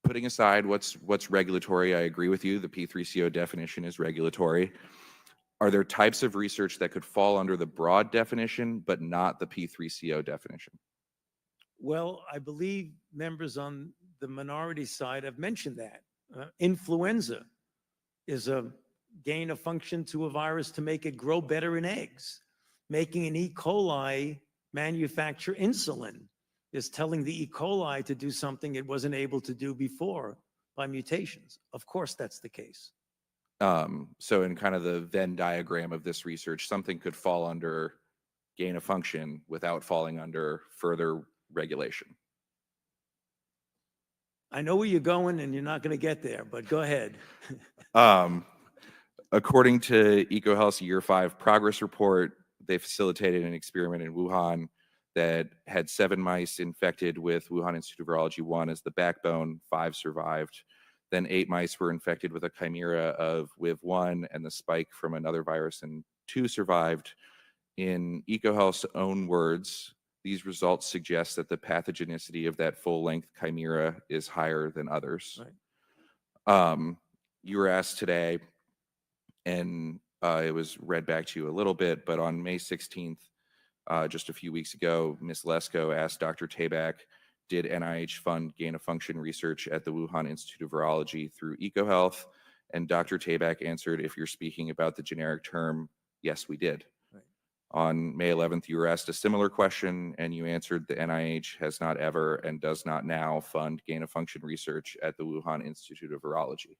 [SPEAKER 7] Putting aside what's regulatory, I agree with you. The P3CO definition is regulatory. Are there types of research that could fall under the broad definition, but not the P3CO definition?
[SPEAKER 5] Well, I believe members on the minority side have mentioned that. Influenza is a gain of function to a virus to make it grow better in eggs. Making an E. coli manufacture insulin is telling the E. coli to do something it wasn't able to do before by mutations. Of course, that's the case.
[SPEAKER 7] So in kind of the Venn diagram of this research, something could fall under gain of function without falling under further regulation.
[SPEAKER 5] I know where you're going and you're not going to get there, but go ahead.
[SPEAKER 7] According to EcoHealth's Year 5 progress report, they facilitated an experiment in Wuhan that had 7 mice infected with Wuhan Institute of Virology 1 as the backbone. 5 survived. Then 8 mice were infected with a chimera of WIV1 and the spike from another virus, and 2 survived. In EcoHealth's own words, these results suggest that the pathogenicity of that full-length chimera is higher than others. Right. You were asked today, and it was read back to you a little bit, but on May 16th, just a few weeks ago, Ms. Lesko asked Dr. Tabak, did NIH fund gain-of-function research at the Wuhan Institute of Virology through EcoHealth? And Dr. Tabak answered, if you're speaking about the generic term, yes, we did. Right. On May 11th, you were asked a similar question, and you answered the NIH has not ever and does not now fund gain-of-function research at the Wuhan Institute of Virology.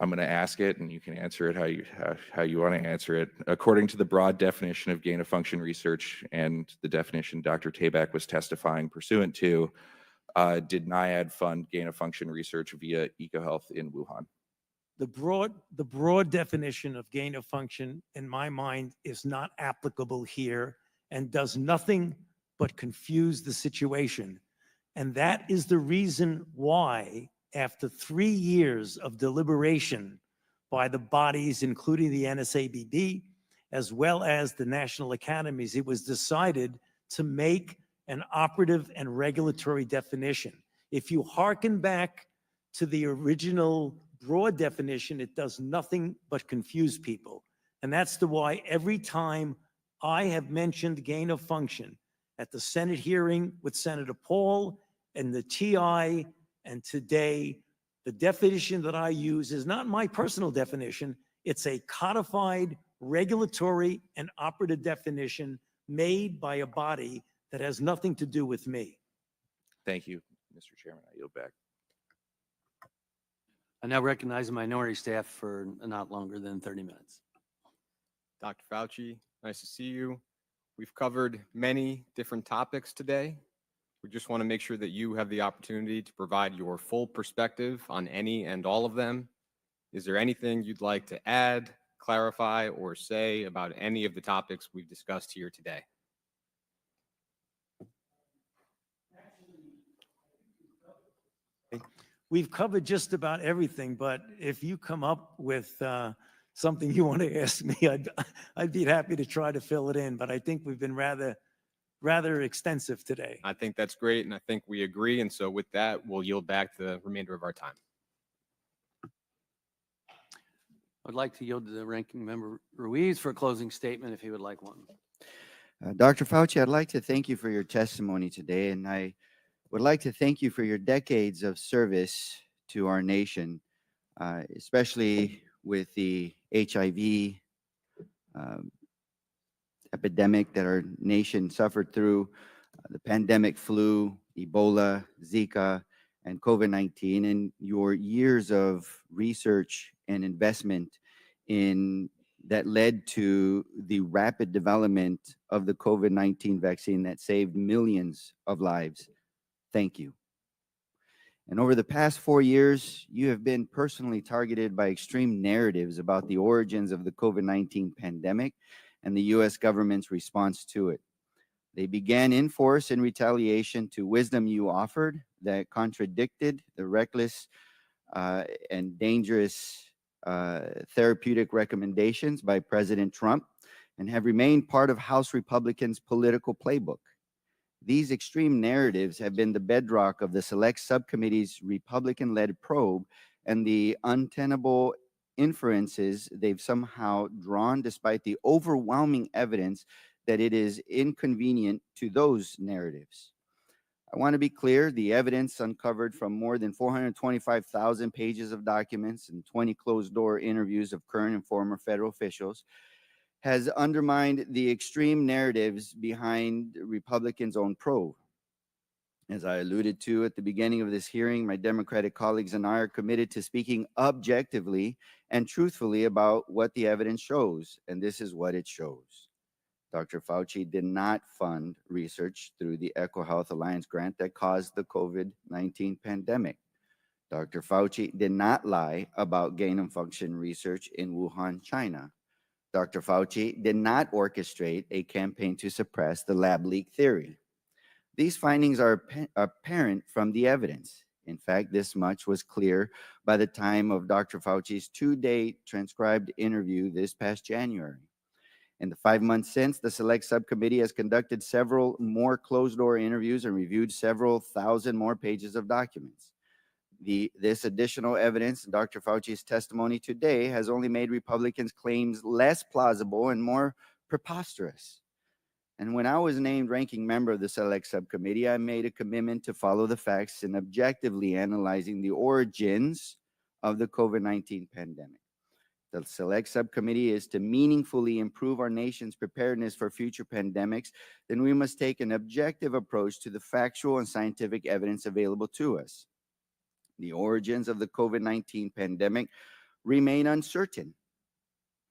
[SPEAKER 7] I'm going to ask it, and you can answer it how you want to answer it. According to the broad definition of gain-of-function research and the definition Dr. Tabak was testifying pursuant to, did NIAID fund gain-of-function research via EcoHealth in Wuhan?
[SPEAKER 5] The broad definition of gain of function, in my mind, is not applicable here and does nothing but confuse the situation. And that is the reason why, after 3 years of deliberation by the bodies, including the NSABB, as well as the national academies, it was decided to make an operative and regulatory definition. If you hearken back to the original broad definition, it does nothing but confuse people. And that's the why every time I have mentioned gain of function at the Senate hearing with Senator Paul and the TI, and today, the definition that I use is not my personal definition. It's a codified regulatory and operative definition made by a body that has nothing to do with me.
[SPEAKER 7] Thank you, Mr. Chairman. I yield back.
[SPEAKER 2] I now recognize the minority staff for not longer than 30 minutes.
[SPEAKER 9] Dr. Fauci, nice to see you. We've covered many different topics today. We just want to make sure that you have the opportunity to provide your full perspective on any and all of them. Is there anything you'd like to add, clarify, or say about any of the topics we've discussed here today?
[SPEAKER 5] We've covered just about everything, but if you come up with something you want to ask me, I'd be happy to try to fill it in, but I think we've been rather extensive today.
[SPEAKER 9] I think that's great, and I think we agree. And so with that, we'll yield back the remainder of our time.
[SPEAKER 2] I'd like to yield to the ranking member Ruiz for a closing statement if he would like one.
[SPEAKER 10] Dr. Fauci, I'd like to thank you for your testimony today, and I would like to thank you for your decades of service to our nation, especially with the HIV epidemic that our nation suffered through, the pandemic flu, Ebola, Zika, and COVID-19, and your years of research and investment in that led to the rapid development of the COVID-19 vaccine that saved millions of lives. Thank you. And over the past 4 years, you have been personally targeted by extreme narratives about the origins of the COVID-19 pandemic and the U.S. government's response to it. They began in force in retaliation to wisdom you offered that contradicted the reckless and dangerous therapeutic recommendations by President Trump and have remained part of House Republicans' political playbook. These extreme narratives have been the bedrock of the Select Subcommittee's Republican-led probe and the untenable inferences they've somehow drawn despite the overwhelming evidence that it is inconvenient to those narratives. I want to be clear, the evidence uncovered from more than 425,000 pages of documents and 20 closed-door interviews of current and former federal officials has undermined the extreme narratives behind Republicans' own probe. As I alluded to at the beginning of this hearing, my Democratic colleagues and I are committed to speaking objectively and truthfully about what the evidence shows, and this is what it shows. Dr. Fauci did not fund research through the EcoHealth Alliance grant that caused the COVID-19 pandemic. Dr. Fauci did not lie about gain-of-function research in Wuhan, China. Dr. Fauci did not orchestrate a campaign to suppress the lab leak theory. These findings are apparent from the evidence. In fact, this much was clear by the time of Dr. Fauci's 2-day transcribed interview this past January. In the 5 months since, the Select Subcommittee has conducted several more closed-door interviews and reviewed several thousand more pages of documents. This additional evidence, Dr. Fauci's testimony today, has only made Republicans' claims less plausible and more preposterous. And when I was named ranking member of the Select Subcommittee, I made a commitment to follow the facts in objectively analyzing the origins of the COVID-19 pandemic. The Select Subcommittee is to meaningfully improve our nation's preparedness for future pandemics, then we must take an objective approach to the factual and scientific evidence available to us. The origins of the COVID-19 pandemic remain uncertain.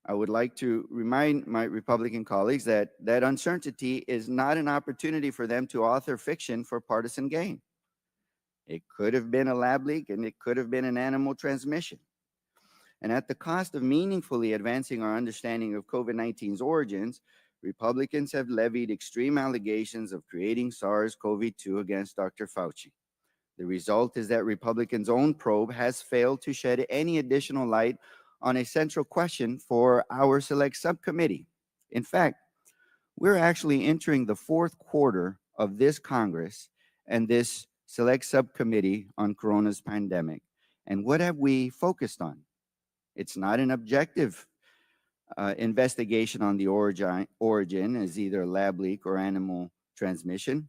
[SPEAKER 10] I would like to remind my Republican colleagues that that uncertainty is not an opportunity for them to author fiction for partisan gain. It could have been a lab leak and it could have been an animal transmission. And at the cost of meaningfully advancing our understanding of COVID-19's origins, Republicans have levied extreme allegations of creating SARS-CoV-2 against Dr. Fauci. The result is that Republicans' own probe has failed to shed any additional light on a central question for our Select Subcommittee. In fact, we're actually entering the 4th quarter of this Congress and this Select Subcommittee on Corona's pandemic. And what have we focused on? It's not an objective investigation on the origin as either lab leak or animal transmission.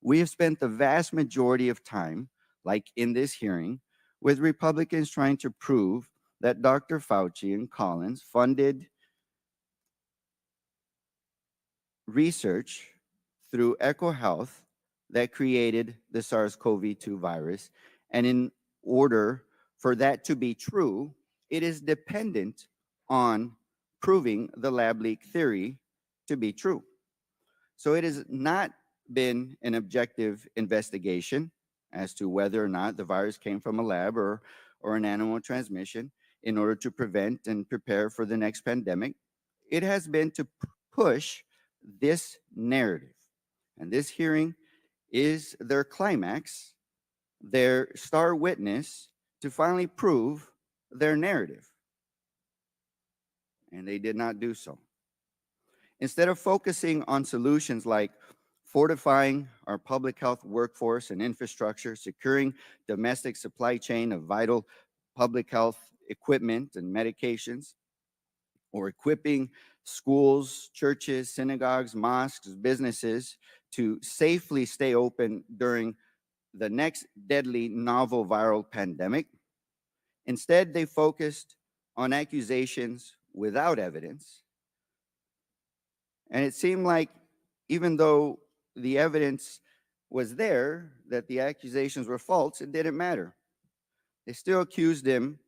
[SPEAKER 10] We have spent the vast majority of time, like in this hearing, with Republicans trying to prove that Dr. Fauci and Collins funded research through EcoHealth that created the SARS-CoV-2 virus. And in order for that to be true, it is dependent on proving the lab leak theory to be true. So it has not been an objective investigation as to whether or not the virus came from a lab or an animal transmission in order to prevent and prepare for the next pandemic. It has been to push this narrative. And this hearing is their climax, their star witness to finally prove their narrative. And they did not do so. Instead of focusing on solutions like fortifying our public health workforce and infrastructure, securing domestic supply chain of vital public health equipment and medications, or equipping schools, churches, synagogues, mosques, businesses to safely stay open during the next deadly novel viral pandemic, instead they focused on accusations without evidence. And it seemed like even though the evidence was there that the accusations were false, it didn't matter. They still accused him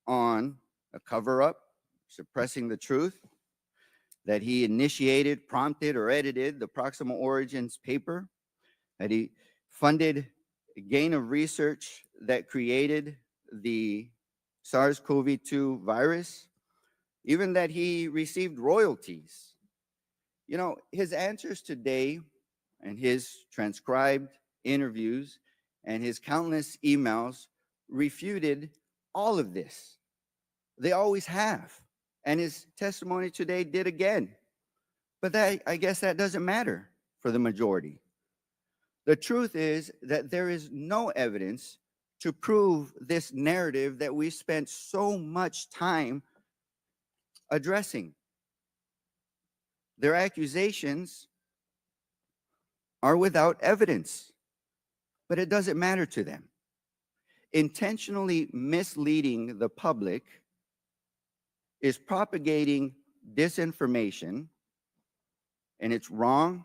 [SPEAKER 10] on a cover-up, suppressing the truth, that he initiated, prompted, or edited the Proximal Origins paper, that he funded a gain of research that created the SARS-CoV-2 virus, even that he received royalties. You know, his answers today and his transcribed interviews and his countless emails refuted all of this. They always have. And his testimony today did again. But I guess that doesn't matter for the majority. The truth is that there is no evidence to prove this narrative that we spent so much time addressing. Their accusations are without evidence, but it doesn't matter to them. Intentionally misleading the public is propagating disinformation, and it's wrong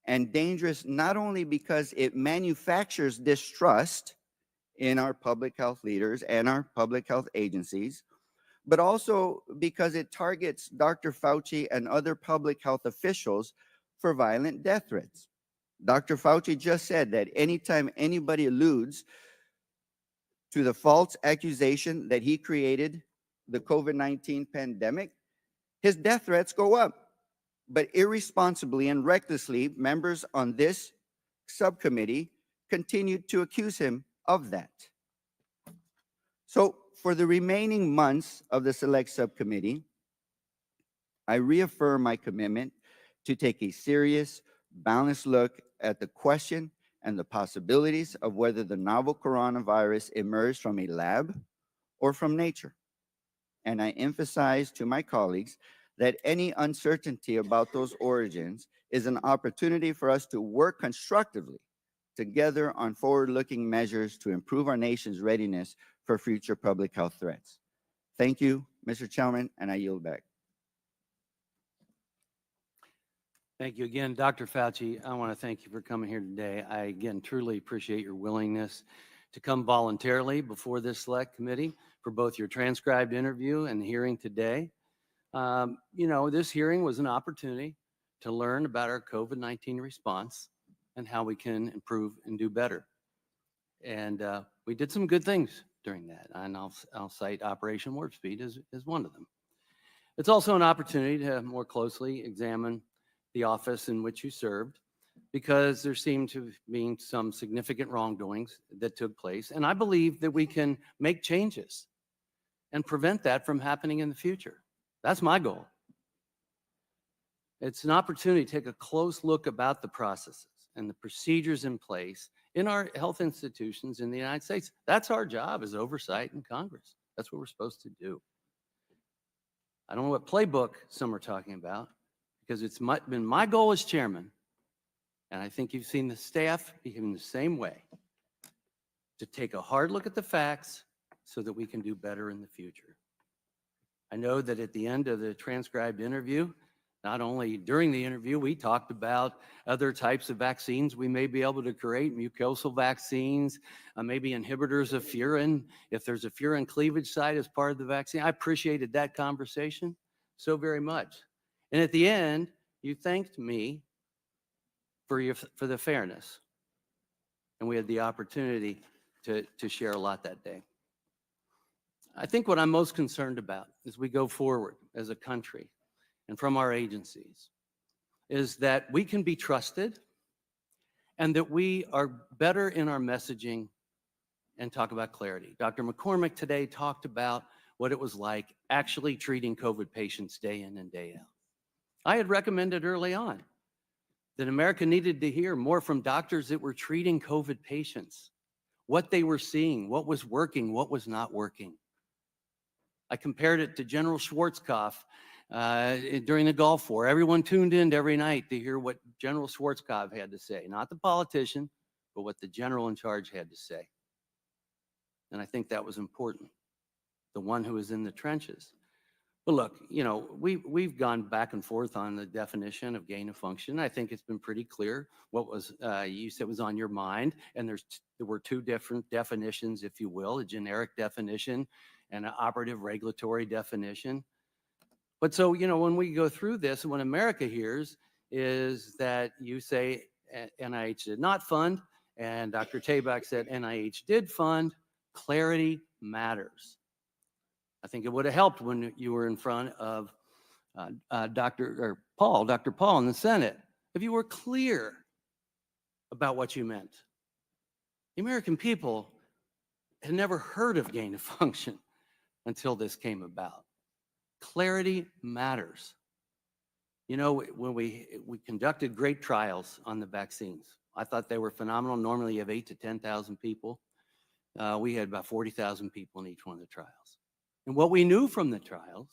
[SPEAKER 10] and dangerous not only because it manufactures distrust in our public health leaders and our public health agencies, but also because it targets Dr. Fauci and other public health officials for violent death threats. Dr. Fauci just said that anytime anybody alludes to the false accusation that he created the COVID-19 pandemic, his death threats go up. But irresponsibly and recklessly, members on this subcommittee continued to accuse him of that. So for the remaining months of the Select Subcommittee, I reaffirm my commitment to take a serious, balanced look at the question and the possibilities of whether the novel coronavirus emerged from a lab or from nature. And I emphasize to my colleagues that any uncertainty about those origins is an opportunity for us to work constructively together on forward-looking measures to improve our nation's readiness for future public health threats. Thank you, Mr. Chairman, and I yield back.
[SPEAKER 2] Thank you again, Dr. Fauci. I want to thank you for coming here today. I, again, truly appreciate your willingness to come voluntarily before this select committee for both your transcribed interview and hearing today. This hearing was an opportunity to learn about our COVID-19 response and how we can improve and do better. And we did some good things during that. And I'll cite Operation Warp Speed as one of them. It's also an opportunity to more closely examine the office in which you served, because there seemed to be some significant wrongdoings that took place. And I believe that we can make changes and prevent that from happening in the future. That's my goal. It's an opportunity to take a close look about the processes and the procedures in place in our health institutions in the United States. That's our job as oversight in Congress. That's what we're supposed to do. I don't know what playbook some are talking about, because it's been my goal as chairman, and I think you've seen the staff behave the same way, to take a hard look at the facts so that we can do better in the future. I know that at the end of the transcribed interview, not only during the interview, we talked about other types of vaccines we may be able to create, mucosal vaccines, maybe inhibitors of furin, if there's a furin cleavage site as part of the vaccine. I appreciated that conversation so very much. And at the end, you thanked me for the fairness. And we had the opportunity to share a lot that day. I think what I'm most concerned about as we go forward as a country and from our agencies is that we can be trusted and that we are better in our messaging and talk about clarity. Dr. McCormick today talked about what it was like actually treating COVID patients day in and day out. I had recommended early on that America needed to hear more from doctors that were treating COVID patients, what they were seeing, what was working, what was not working. I compared it to General Schwarzkopf during the Gulf War. Everyone tuned in every night to hear what General Schwarzkopf had to say, not the politician, but what the general in charge had to say. And I think that was important, the one who was in the trenches. But look, we've gone back and forth on the definition of gain of function. I think it's been pretty clear what was you said was on your mind, and there were two different definitions, if you will, a generic definition and an operative regulatory definition. But so, when we go through this, and what America hears is that you say NIH did not fund, and Dr. Tabak said NIH did fund. Clarity matters. I think it would have helped when you were in front of Dr. Paul in the Senate, if you were clear about what you meant. The American people had never heard of gain of function until this came about. Clarity matters. You know, when we conducted great trials on the vaccines, I thought they were phenomenal. Normally you have 8,000 to 10,000 people. We had about 40,000 people in each one of the trials. And what we knew from the trials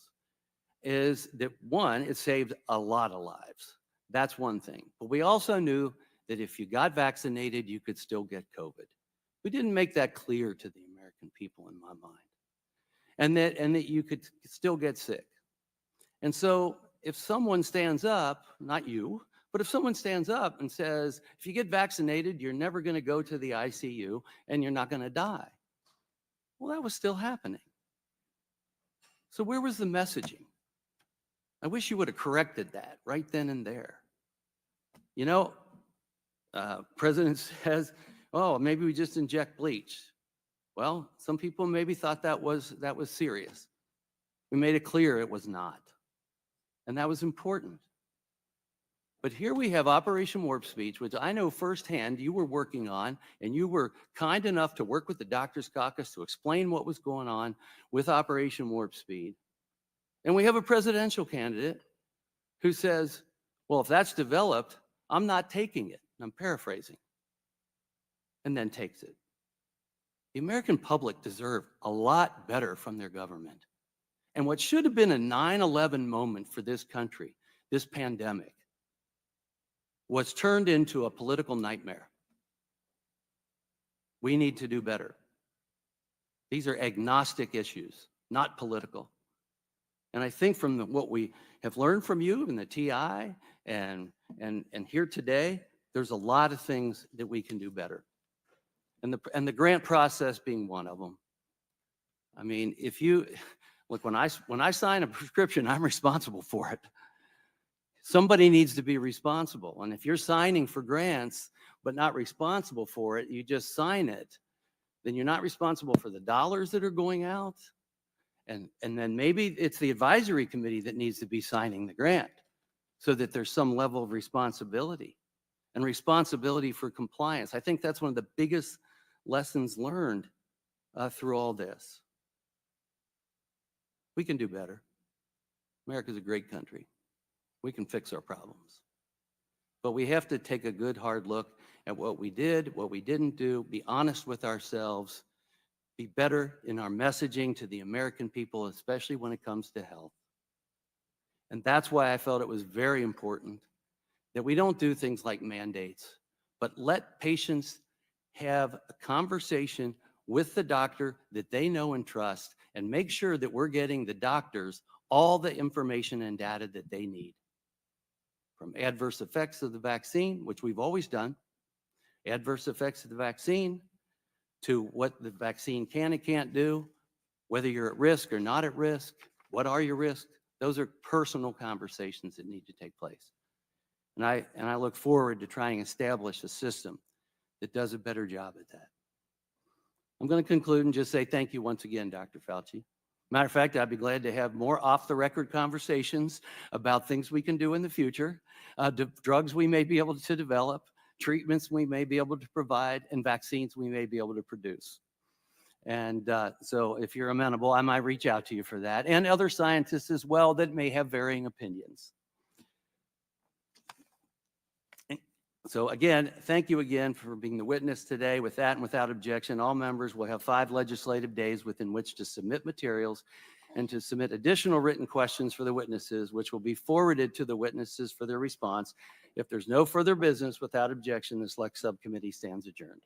[SPEAKER 2] is that, one, it saved a lot of lives. That's one thing. But we also knew that if you got vaccinated, you could still get COVID. We didn't make that clear to the American people in my mind. And that you could still get sick. And so if someone stands up, not you, but if someone stands up and says, if you get vaccinated, you're never going to go to the ICU and you're not going to die. Well, that was still happening. So where was the messaging? I wish you would have corrected that right then and there. You know, President says, oh, maybe we just inject bleach. Well, some people maybe thought that was serious. We made it clear it was not. And that was important. But here we have Operation Warp Speed, which I know firsthand you were working on, and you were kind enough to work with the Doctors Caucus to explain what was going on with Operation Warp Speed. And we have a presidential candidate who says, well, if that's developed, I'm not taking it. And I'm paraphrasing. And then takes it. The American public deserve a lot better from their government. And what should have been a 9/11 moment for this country, this pandemic, was turned into a political nightmare. We need to do better. These are agnostic issues, not political. And I think from what we have learned from you in the TI and here today, there's a lot of things that we can do better. And the grant process being one of them. I mean, if you look, when I sign a prescription, I'm responsible for it. Somebody needs to be responsible. And if you're signing for grants but not responsible for it, you just sign it, then you're not responsible for the dollars that are going out. And then maybe it's the advisory committee that needs to be signing the grant so that there's some level of responsibility and responsibility for compliance. I think that's one of the biggest lessons learned through all this. We can do better. America's a great country. We can fix our problems. But we have to take a good hard look at what we did, what we didn't do, be honest with ourselves, be better in our messaging to the American people, especially when it comes to health. And that's why I felt it was very important that we don't do things like mandates, but let patients have a conversation with the doctor that they know and trust, and make sure that we're getting the doctors all the information and data that they need. From adverse effects of the vaccine, which we've always done, adverse effects of the vaccine, to what the vaccine can and can't do, whether you're at risk or not at risk, what are your risks? Those are personal conversations that need to take place. And I look forward to trying to establish a system that does a better job at that. I'm going to conclude and just say thank you once again, Dr. Fauci. Matter of fact, I'd be glad to have more off-the-record conversations about things we can do in the future, drugs we may be able to develop, treatments we may be able to provide, and vaccines we may be able to produce. And so if you're amenable, I might reach out to you for that, and other scientists as well that may have varying opinions. So again, thank you again for being the witness today. With that and without objection, all members will have 5 legislative days within which to submit materials and to submit additional written questions for the witnesses, which will be forwarded to the witnesses for their response. If there's no further business, without objection, the Select Subcommittee stands adjourned.